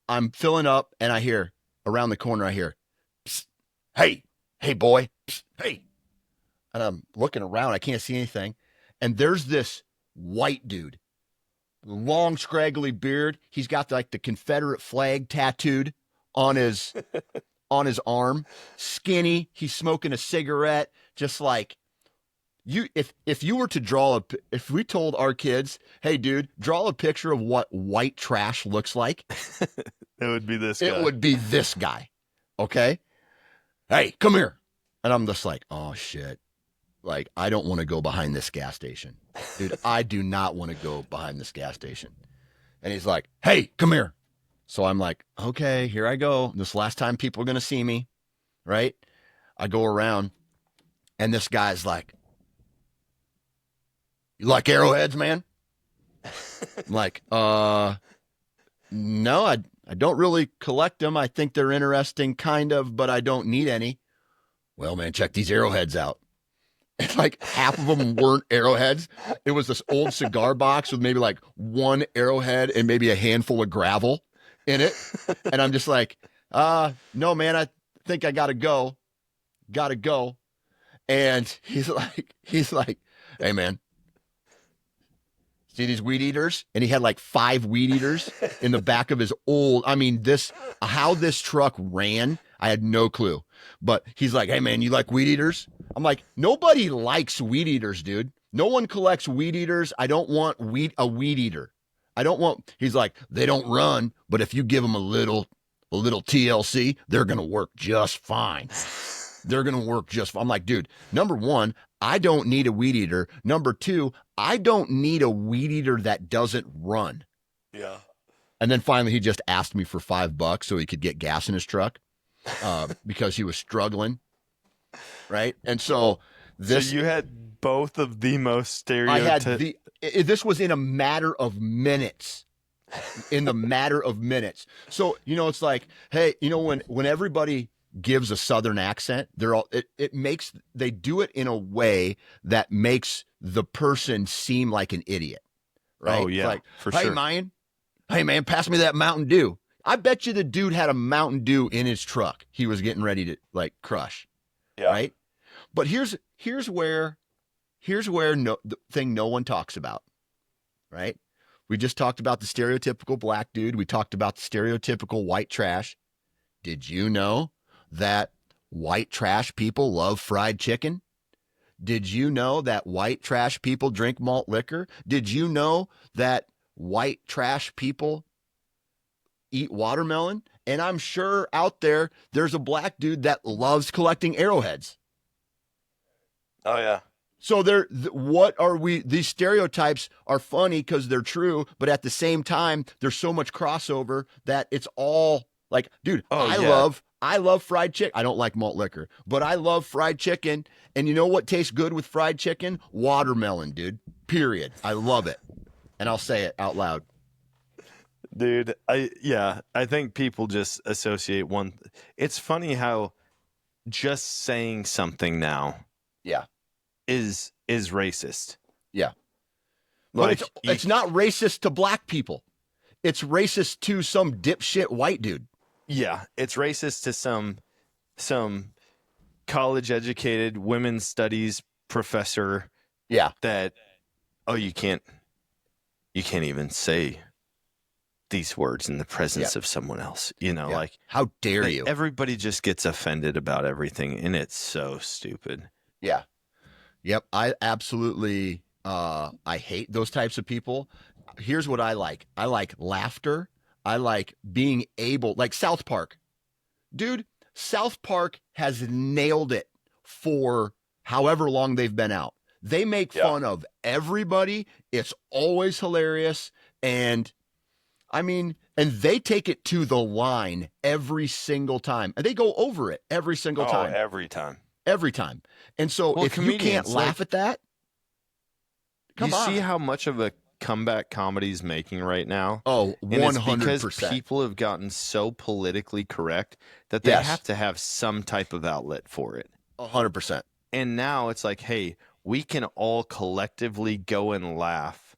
I'm filling up, and I hear around the corner, psst, hey, boy, psst, hey. And I'm looking around, I can't see anything. And there's this white dude, long, scraggly beard. He's got like the Confederate flag tattooed on his on his arm, skinny. He's smoking a cigarette, just like you. If you were to if we told our kids, hey, dude, draw a picture of what white trash looks like, It would be this it guy. would be this guy. Okay, hey, come here, and I'm just like, oh shit. Like, I don't want to go behind this gas station. Dude, I do not want to go behind this gas station. And he's like, hey, come here. So I'm like, okay, here I go. This last time people are going to see me, right? I go around, and this guy's like, you like arrowheads, man? I'm like, no, I don't really collect them. I think they're interesting, kind of, but I don't need any. Well, man, check these arrowheads out. And like half of them weren't arrowheads. It was this old cigar box with maybe like one arrowhead and maybe a handful of gravel in it. And I'm just like, no, man, I think I gotta go. Gotta go. And he's like, hey man, see these weed eaters? And he had like 5 weed eaters in the back of his how this truck ran, I had no clue. But he's like, hey man, you like weed eaters? I'm like, nobody likes weed eaters, dude. No one collects weed eaters. I don't want a weed eater. He's like, they don't run, but if you give them a little TLC, they're going to work just fine. They're going to work just fine. I'm like, dude, number one, I don't need a weed eater. Number two, I don't need a weed eater that doesn't run. Yeah. And then finally, he just asked me for $5 so he could get gas in his truck because he was struggling. Right. And so you had both of the most stereotypical. This was in a matter of minutes. So, it's like, hey, when everybody gives a Southern accent, they do it in a way that makes the person seem like an idiot. Right. Oh, yeah. Like, for hey, sure. Hey, man, pass me that Mountain Dew. I bet you the dude had a Mountain Dew in his truck. He was getting ready to like crush. Yeah. Right. But here's where the thing no one talks about. Right. We just talked about the stereotypical black dude. We talked about the stereotypical white trash. Did you know that white trash people love fried chicken? Did you know that white trash people drink malt liquor? Did you know that white trash people eat watermelon? And I'm sure out there's a black dude that loves collecting arrowheads. Oh, yeah. So these stereotypes are funny because they're true, but at the same time, there's so much crossover that it's all like, dude, I love fried chicken. I don't like malt liquor, but I love fried chicken. And you know what tastes good with fried chicken? Watermelon, dude. Period. I love it. And I'll say it out loud. Dude, I think people just associate one. It's funny how just saying something now is racist. Yeah. Like, but it's not racist to black people. It's racist to some dipshit white dude. Yeah, it's racist to some college educated women's studies professor. Yeah. That you can't even say these words in the presence of someone else. Like, how dare you? Everybody just gets offended about everything, and it's so stupid. Yeah. Yep. I absolutely I hate those types of people. Here's what I like. I like laughter. I like being able, like South Park. Dude, South Park has nailed it for however long they've been out. They make fun of everybody. It's always hilarious. And they take it to the line every single time. And they go over it every single time. Every time. And so if you can't laugh at that, come on. You see how much of a comeback comedy's making right now? Oh, 100%. And it's because people have gotten so politically correct that they have to have some type of outlet for it. 100%. And now it's like, hey, we can all collectively go and laugh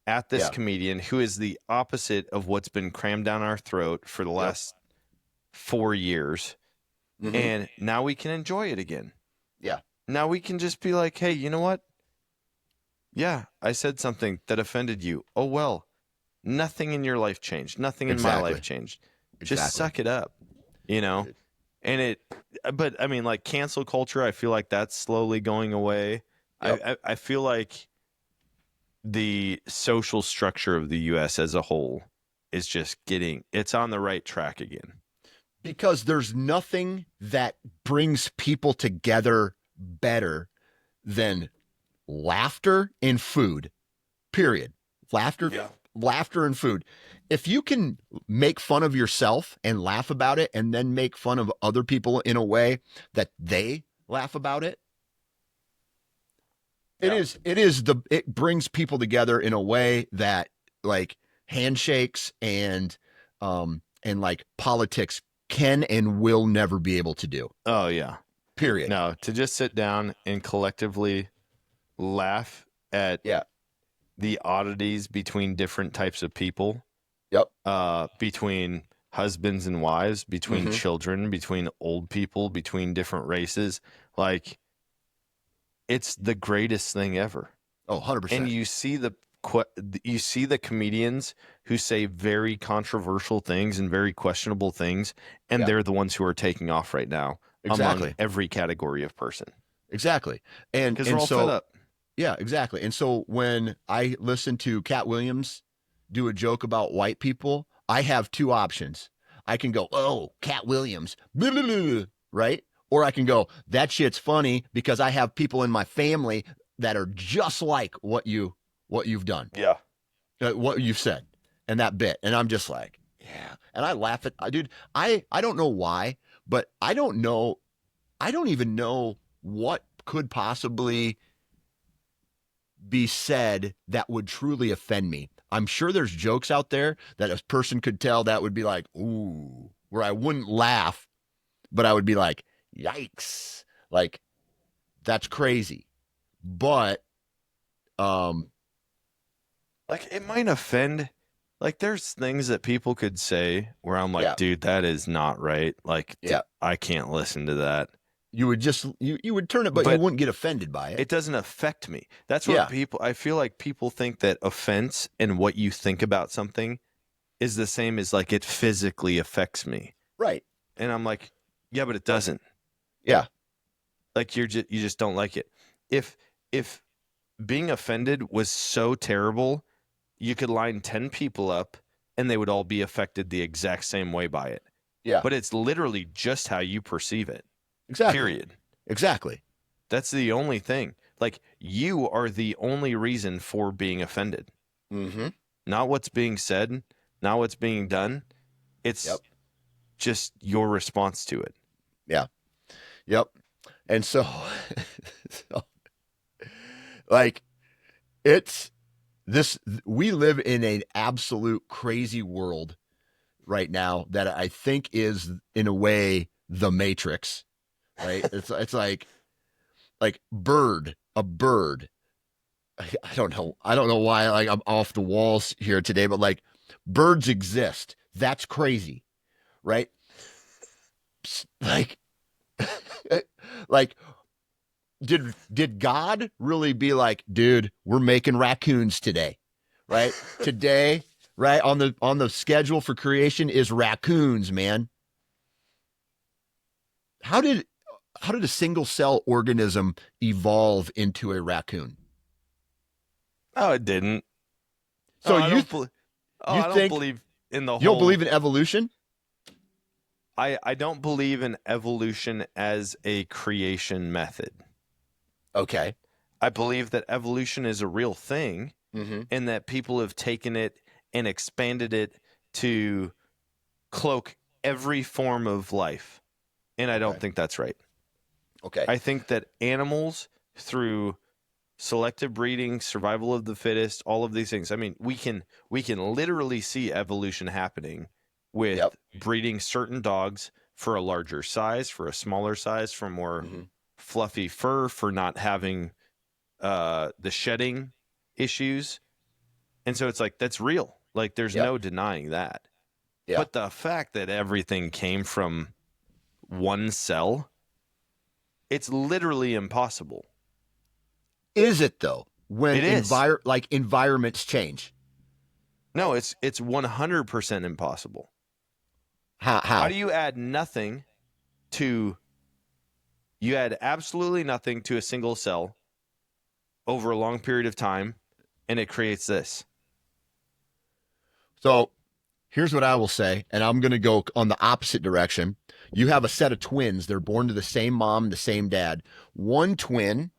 at this comedian who is the opposite of what's been crammed down our throat for the last 4 years. Mm-hmm. And now we can enjoy it again. Yeah. Now we can just be like, hey, you know what? Yeah, I said something that offended you. Oh, well, nothing in your life changed. Nothing in my life changed. Just suck it up, And But I mean, like cancel culture, I feel like that's slowly going away. Yep. I feel like the social structure of the U.S. as a whole is just it's on the right track again. Because there's nothing that brings people together better than laughter and food. Period. Laughter, Yeah. laughter and food. If you can make fun of yourself and laugh about it, and then make fun of other people in a way that they laugh about it, Yeah. it brings people together in a way that like handshakes and like politics can and will never be able to do. Oh yeah. Period. No, to just sit down and collectively laugh at Yeah. the oddities between different types of people, Yep. between husbands and wives, between Mhm. children, between old people, between different races. Like, it's the greatest thing ever. Oh, 100%. And you see the comedians who say very controversial things and very questionable things, and Yeah. they're the ones who are taking off right now among Exactly. every category of person. Exactly. And Because we're all fed up. yeah, exactly. And so when I listen to Cat Williams do a joke about white people, I have two options. I can go, "Oh, Cat Williams," blah, blah, blah, blah, right? Or I can go, "That shit's funny because I have people in my family that are just like what you've done, Yeah. what you've said, and that bit." And I'm just like, yeah. And I laugh at, dude. I don't know why, but I don't know. I don't even know what could possibly be said that would truly offend me. I'm sure there's jokes out there that a person could tell that would be like, ooh, where I wouldn't laugh, but I would be like, yikes. Like, that's crazy. But, Like, it might offend. Like, there's things that people could say where I'm like, yeah, dude, that is not right. Like, yeah, I can't listen to that. you would just, you would turn it, but you But wouldn't get offended by it. it doesn't affect me. That's what Yeah, I feel like people think that offense and what you think about something is the same as like it physically affects me. right. And I'm like, yeah, but it doesn't. Yeah, Like, you just don't like it. If being offended was so terrible, you could line 10 people up and they would all be affected the exact same way by it. yeah, But it's literally just how you perceive it. exactly. Period. Exactly. That's the only thing. Like, you are the only reason for being offended. Mm-hmm. Not what's being said, not what's being done. It's Yep. just your response to it. Yeah. Yep. And so, so like, it's this, we live in an absolute crazy world right now that I think is in a way the Matrix, right? It's like a bird. I don't know. I don't know why like I'm off the walls here today, but like birds exist. That's crazy, right? Like like did God really be like, dude, we're making raccoons today, right? Today, right on the schedule for creation is raccoons, man. How did a single cell organism evolve into a raccoon? Oh, it didn't. So I you you I don't think believe in the you don't whole. believe in evolution? I don't believe in evolution as a creation method. Okay. I believe that evolution is a real thing Mm-hmm. and that people have taken it and expanded it to cloak every form of life. And I don't Okay. think that's right. Okay. I think that animals, through selective breeding, survival of the fittest, all of these things. I mean, we can literally see evolution happening with Yep. breeding certain dogs for a larger size, for a smaller size, for more Mm-hmm. fluffy fur, for not having the shedding issues. And so it's like, that's real. Like, there's Yep. no denying that. Yeah. But the fact that everything came from one cell, it's literally impossible. Is it though? When It is. environments change. No, it's 100% impossible. How? How do you add nothing to you add absolutely nothing to a single cell over a long period of time, and it creates this. So here's what I will say, and I'm going to go on the opposite direction. You have a set of twins. They're born to the same mom, the same dad. One twin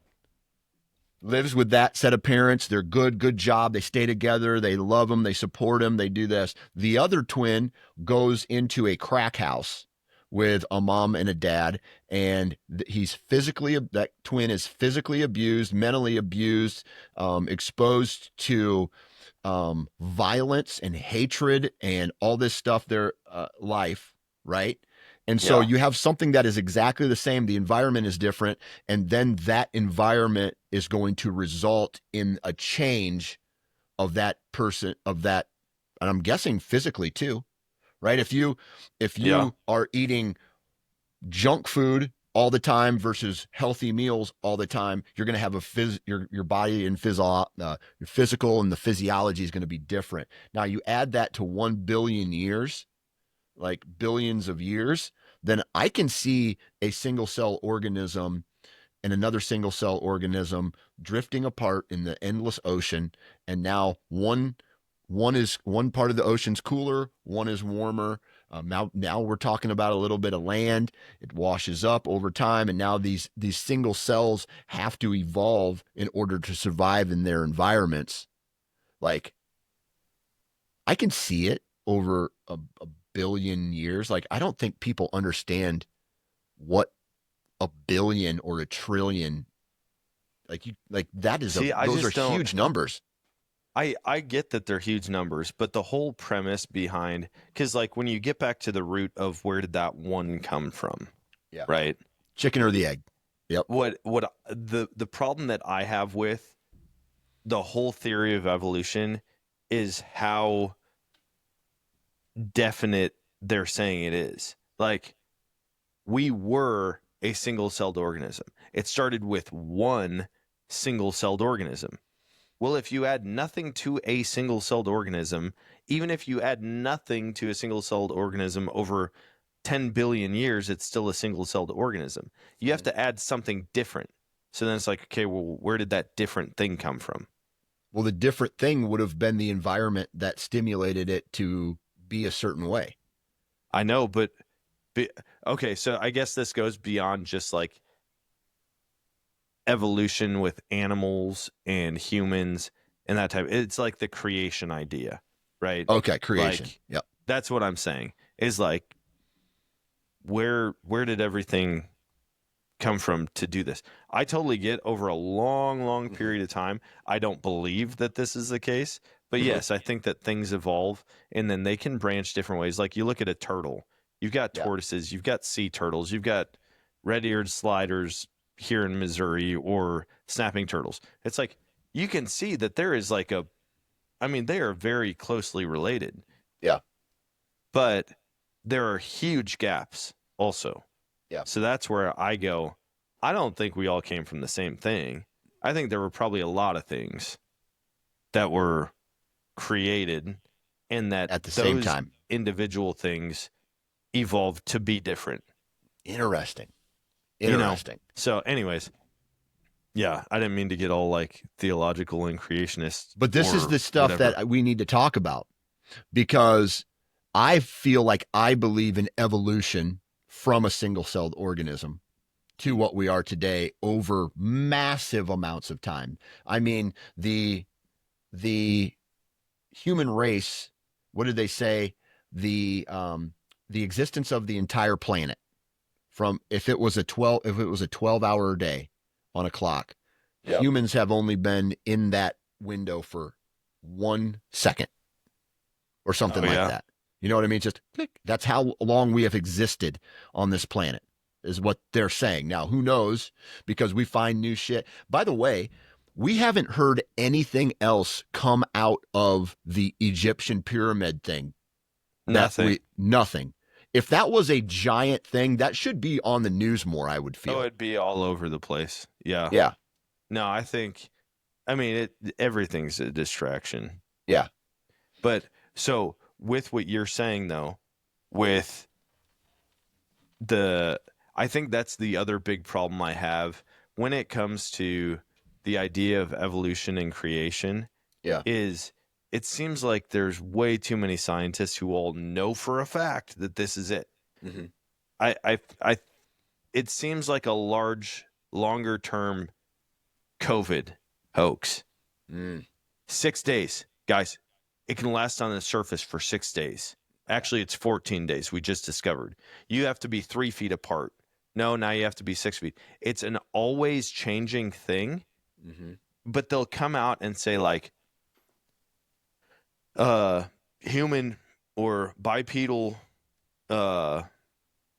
lives with that set of parents. They're good job. They stay together. They love them. They support them. They do this. The other twin goes into a crack house with a mom and a dad, and that twin is physically abused, mentally abused, exposed to violence and hatred and all this stuff, their life, right? And so you have something that is exactly the same. The environment is different. And then that environment is going to result in a change of that person, of that, and I'm guessing physically too, right? If you are eating junk food all the time versus healthy meals all the time, you're going to have your body and your physical and the physiology is going to be different. Now you add that to 1 billion years, like billions of years, then I can see a single cell organism and another single cell organism drifting apart in the endless ocean. And now one part of the ocean's cooler, one is warmer. Now we're talking about a little bit of land. It washes up over time, and now these single cells have to evolve in order to survive in their environments. Like, I can see it over a billion years. Like, I don't think people understand what a billion or a trillion, that is those are huge numbers. I get that they're huge numbers, but the whole premise behind, because like when you get back to the root of where did that one come from, right? Chicken or the egg? Yep. What the problem that I have with the whole theory of evolution is how definite they're saying it is. Like, we were a single-celled organism. It started with one single-celled organism. Well, if you add nothing to a single-celled organism, even if you add nothing to a single-celled organism over 10 billion years, it's still a single-celled organism. You have to add something different. So then it's like, okay, well, where did that different thing come from? Well, the different thing would have been the environment that stimulated it to be a certain way. I know, but okay, so I guess this goes beyond just like evolution with animals and humans and that type. It's like the creation idea, right? Okay, creation. Like, yep. That's what I'm saying. Is like, where did everything come from to do this? I totally get over a long period of time. I don't believe that this is the case, but yes, I think that things evolve and then they can branch different ways. Like, you look at a turtle, you've got tortoises, you've got sea turtles, you've got red-eared sliders here in Missouri, or snapping turtles. It's like, you can see that there is like they are very closely related. Yeah. But there are huge gaps also. Yeah. So that's where I go, I don't think we all came from the same thing. I think there were probably a lot of things that were created and that at the same time, individual things evolved to be different. Interesting. So anyways, yeah, I didn't mean to get all like theological and creationist. But this is the stuff that we need to talk about, because I feel like I believe in evolution from a single-celled organism to what we are today over massive amounts of time. I mean, the human race, what did they say? The existence of the entire planet, from if it was a 12-hour day on a clock, humans have only been in that window for 1 second or something that. You know what I mean? Just click. That's how long we have existed on this planet, is what they're saying. Now, who knows? Because we find new shit. By the way, we haven't heard anything else come out of the Egyptian pyramid thing. Nothing. If that was a giant thing, that should be on the news more, I would feel. Oh, it'd be all over the place. Yeah. Yeah. No, everything's a distraction. Yeah. But so with what you're saying though, with I think that's the other big problem I have when it comes to the idea of evolution and creation Yeah. is it seems like there's way too many scientists who all know for a fact that this is it. Mm-hmm. I it seems like a longer term COVID hoax. 6 days, guys. It can last on the surface for 6 days. Actually, it's 14 days. We just discovered. You have to be 3 feet apart. No, now you have to be 6 feet. It's an always changing thing, but they'll come out and say like, human or bipedal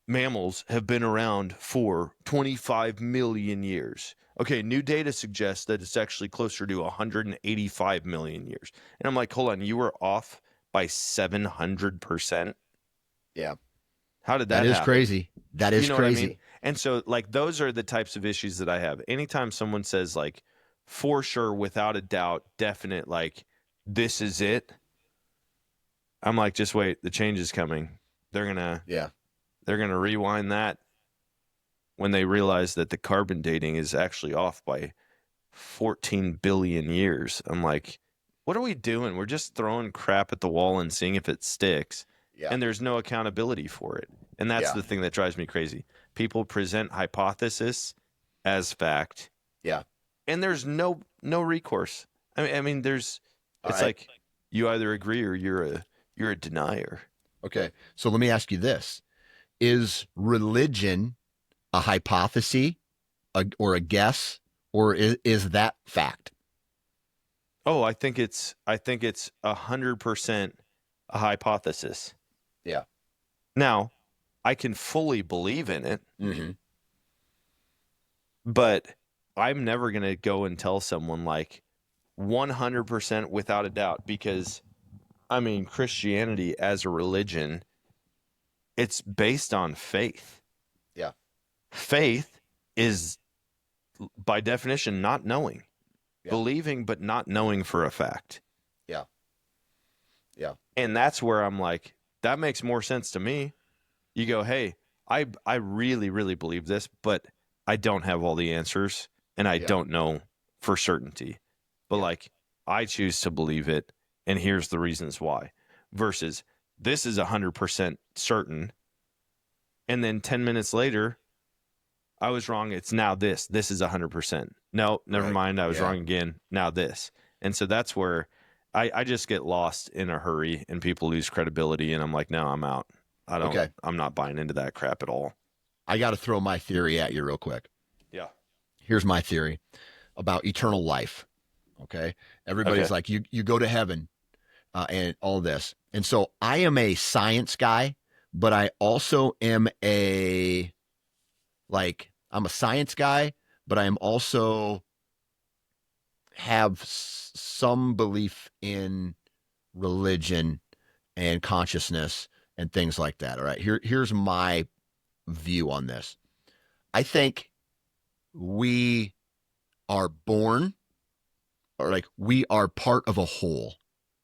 mammals have been around for 25 million years. Okay, new data suggests that it's actually closer to 185 million years. And I'm like, hold on, you were off by 700%? Yeah. How did That that is happen? crazy. That is You know what I crazy. mean? And so, like, those are the types of issues that I have. Anytime someone says, like, for sure, without a doubt, definite, like, this is it, I'm like, just wait, the change is coming. They're gonna rewind that when they realize that the carbon dating is actually off by 14 billion years. I'm like, what are we doing? We're just throwing crap at the wall and seeing if it sticks. Yeah. And there's no accountability for it. And that's the thing that drives me crazy. People present hypothesis as fact. Yeah. And there's no recourse. I mean there's it's like you either agree or you're a denier. Okay. So let me ask you this. Is religion a hypothesis or a guess, or is that fact? Oh, I think it's 100% a hypothesis. Yeah. Now, I can fully believe in it, Mm-hmm. but I'm never going to go and tell someone like 100% without a doubt, because I mean, Christianity as a religion, it's based on faith. Yeah. Faith is by definition not knowing. Yeah. Believing but not knowing for a fact. Yeah. Yeah. And that's where I'm like, that makes more sense to me. You go, hey, I really, really believe this, but I don't have all the answers and I don't know for certainty. But like, I choose to believe it, and here's the reasons why. Versus, this is 100% certain, and then 10 minutes later, I was wrong. It's now this. This is 100%. No, never mind. I was wrong again. Now this. And so that's where I just get lost in a hurry and people lose credibility. And I'm like, no, I'm out. I'm not buying into that crap at all. I got to throw my theory at you real quick. Yeah. Here's my theory about eternal life. Okay. Everybody's like, you go to heaven and all this. And so I am a science guy, but I also am I'm a science guy, but I am also have some belief in religion and consciousness and things like that. All right. Here's my view on this. I think we are born, or like we are part of a whole,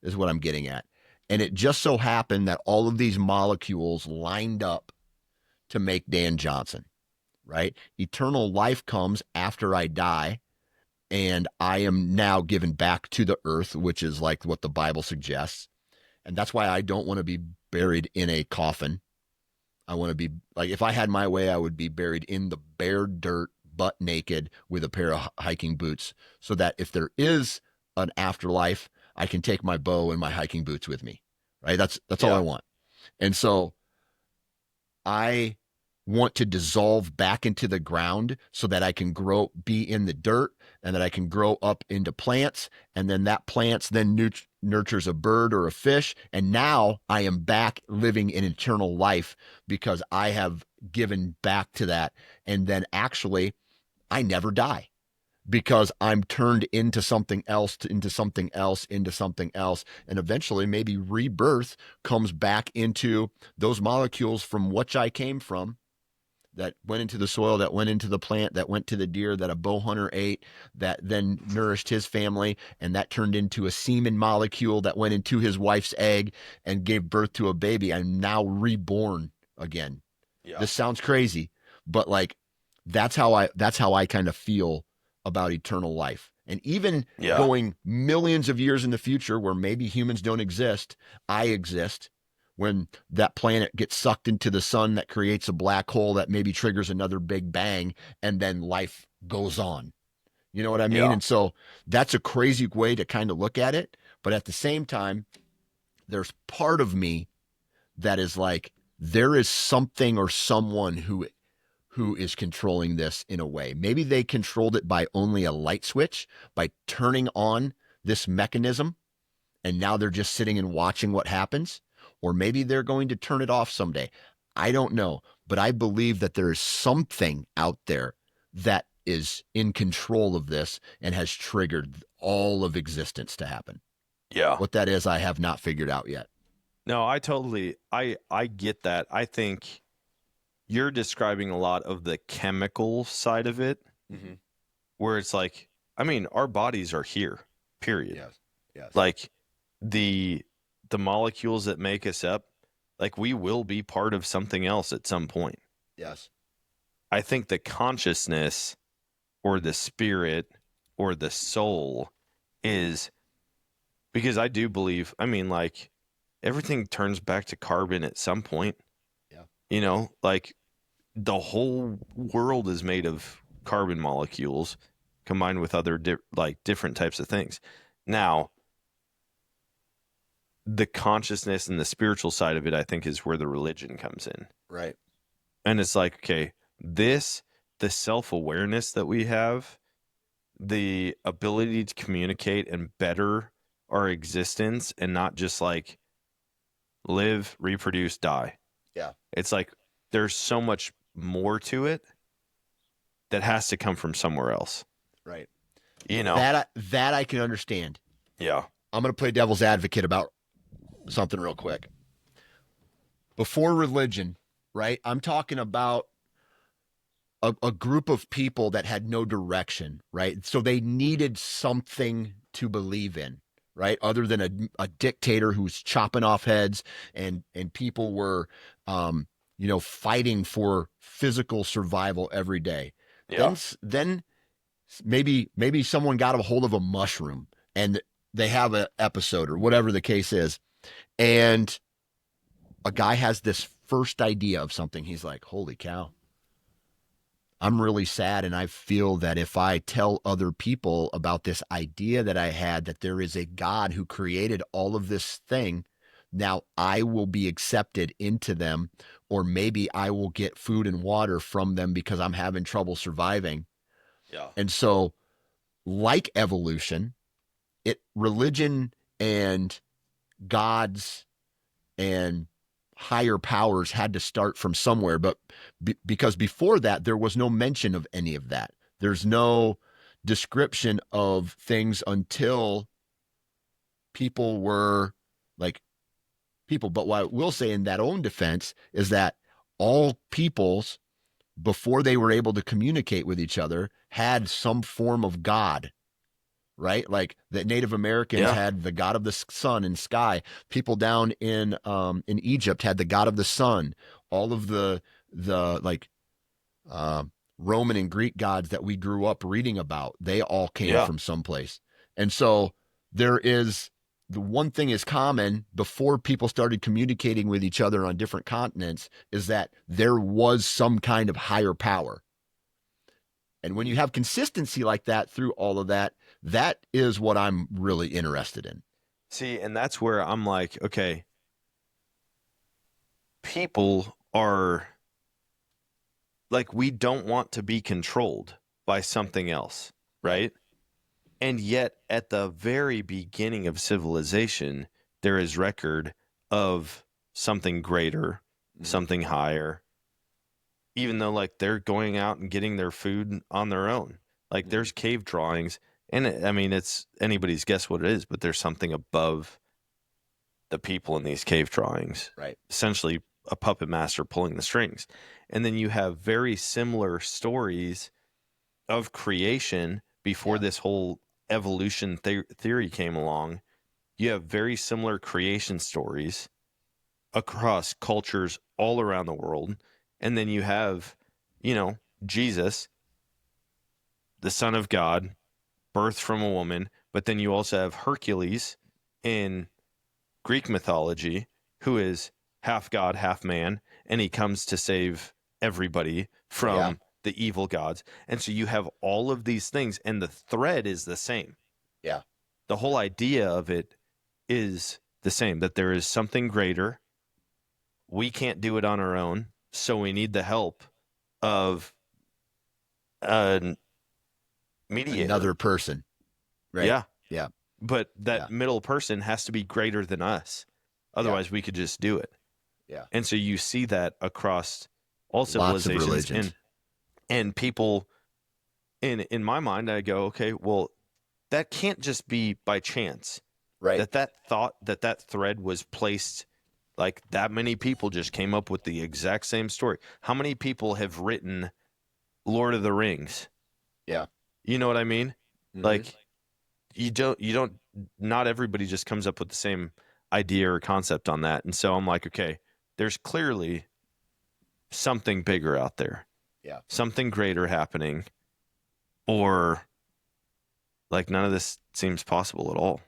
is what I'm getting at. And it just so happened that all of these molecules lined up to make Dan Johnson, right? Eternal life comes after I die, and I am now given back to the earth, which is like what the Bible suggests. And that's why I don't want to be buried in a coffin. I want to be like, if I had my way, I would be buried in the bare dirt, butt naked, with a pair of hiking boots, so that if there is an afterlife, I can take my bow and my hiking boots with me. Right? That's all I want. And so I want to dissolve back into the ground so that I can be in the dirt, and that I can grow up into plants, and then that plants then nurtures a bird or a fish, and now I am back living in eternal life because I have given back to that. And then actually I never die because I'm turned into something else, into something else, into something else. And eventually maybe rebirth comes back into those molecules from which I came from, that went into the soil, that went into the plant, that went to the deer, that a bow hunter ate, that then nourished his family, and that turned into a semen molecule that went into his wife's egg and gave birth to a baby. I'm now reborn again. Yeah. This sounds crazy, But like that's how I kind of feel about eternal life. And even Yeah. going millions of years in the future where maybe humans don't exist, I exist. When that planet gets sucked into the sun that creates a black hole that maybe triggers another big bang, and then life goes on. You know what I mean? Yeah. And so that's a crazy way to kind of look at it. But at the same time, there's part of me that is like, there is something or someone who is controlling this in a way. Maybe they controlled it by only a light switch, by turning on this mechanism, and now they're just sitting and watching what happens. Or maybe they're going to turn it off someday. I don't know. But I believe that there is something out there that is in control of this and has triggered all of existence to happen. Yeah. What that is, I have not figured out yet. No, I get that. I think you're describing a lot of the chemical side of it, where it's like, I mean, our bodies are here, period. Yes. Yes. Like the molecules that make us up, like we will be part of something else at some point. Yes. I think the consciousness or the spirit or the soul is, because I do believe, I mean, like everything turns back to carbon at some point. Yeah. You know, like the whole world is made of carbon molecules combined with other different types of things. Now, the consciousness and the spiritual side of it, I think, is where the religion comes in. Right. And it's like, okay, the self-awareness that we have, the ability to communicate and better our existence and not just like live, reproduce, die. Yeah. It's like there's so much more to it that has to come from somewhere else. Right. You know? That I can understand. Yeah. I'm going to play devil's advocate about something real quick. Before religion, right? I'm talking about a group of people that had no direction, right? So they needed something to believe in, right? Other than a dictator who's chopping off heads, and people were, fighting for physical survival every day. Yeah. Then maybe someone got a hold of a mushroom and they have an episode or whatever the case is, and a guy has this first idea of something. He's like, holy cow, I'm really sad, and I feel that if I tell other people about this idea that I had, that there is a God who created all of this thing, now I will be accepted into them, or maybe I will get food and water from them because I'm having trouble surviving. Yeah. And so, like evolution, religion and gods and higher powers had to start from somewhere. But because before that, there was no mention of any of that. There's no description of things until people were like people. But what I will say in that own defense is that all peoples, before they were able to communicate with each other, had some form of God, right? Like the Native Americans had the god of the sun and sky. People down in Egypt had the god of the sun. All of the Roman and Greek gods that we grew up reading about, they all came from someplace. And so there is, the one thing is common before people started communicating with each other on different continents, is that there was some kind of higher power. And when you have consistency like that through all of that, that is what I'm really interested in. See, and that's where I'm like, okay, people are like, we don't want to be controlled by something else, right? And yet, at the very beginning of civilization, there is record of something greater, something higher, even though like they're going out and getting their food on their own. Like there's cave drawings, and I mean, it's anybody's guess what it is, but there's something above the people in these cave drawings, right? Essentially a puppet master pulling the strings. And then you have very similar stories of creation before this whole evolution theory came along. You have very similar creation stories across cultures all around the world. And then you have, Jesus, the Son of God, birthed from a woman, but then you also have Hercules in Greek mythology, who is half God, half man, and he comes to save everybody from the evil gods. And so you have all of these things, and the thread is the same. Yeah. The whole idea of it is the same, that there is something greater. We can't do it on our own, so we need the help of a mediator. Another person. Right. Yeah. Yeah. But that middle person has to be greater than us. Otherwise, we could just do it. Yeah. And so you see that across all Lots of civilizations. religions. And people, in my mind, I go, okay, well, that can't just be by chance. Right. That thought, that thread was placed, like that many people just came up with the exact same story. How many people have written Lord of the Rings? Yeah. You know what I mean? Mm-hmm. Like, not everybody just comes up with the same idea or concept on that. And so I'm like, okay, there's clearly something bigger out there. Yeah. Something greater happening, or like none of this seems possible at all.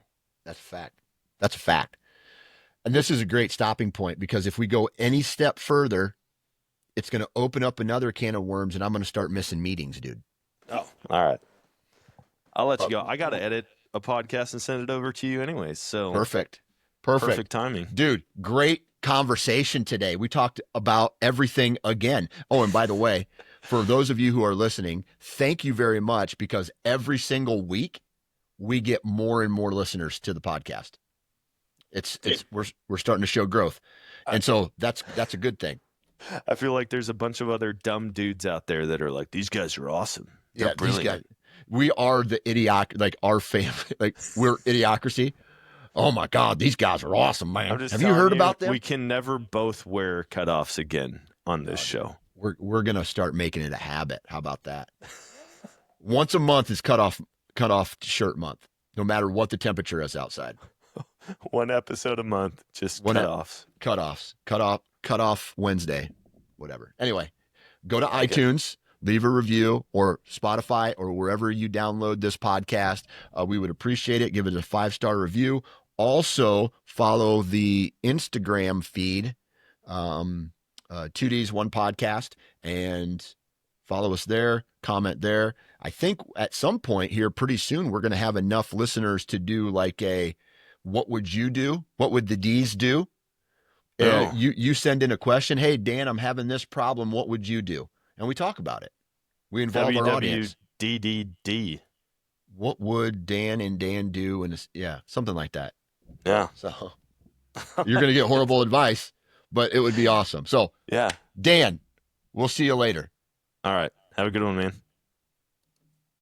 That's a fact. That's a fact. And this is a great stopping point, because if we go any step further, it's going to open up another can of worms, and I'm going to start missing meetings, dude. Oh, all right. I'll let you go. I got to edit a podcast and send it over to you anyways. So Perfect timing. Dude, great conversation today. We talked about everything again. Oh, and by the way, for those of you who are listening, thank you very much, because every single week we get more and more listeners to the podcast. We're starting to show growth. And so that's a good thing. I feel like there's a bunch of other dumb dudes out there that are like, these guys are awesome. They're brilliant. These guys, we are the idiot, like our family, like we're idiocracy. Oh my God, these guys are awesome, man. Have you heard about them? We can never both wear cutoffs again on this show. We're gonna start making it a habit. How about that? Once a month is cutoff shirt month, no matter what the temperature is outside. One episode a month, just cutoffs. Cutoff Wednesday, whatever. Anyway, go to iTunes, leave a review, or Spotify, or wherever you download this podcast. We would appreciate it. Give it a 5-star review. Also, follow the Instagram feed, 2Ds, One Podcast, and follow us there, comment there. I think at some point here pretty soon, we're going to have enough listeners to do like a, what would you do? What would the Ds do? You send in a question. Hey, Dan, I'm having this problem. What would you do? And we talk about it. We involve our audience. WWDD. What would Dan and Dan do? And something like that. Yeah. So you're going to get horrible advice, but it would be awesome. So yeah, Dan, we'll see you later. All right. Have a good one, man.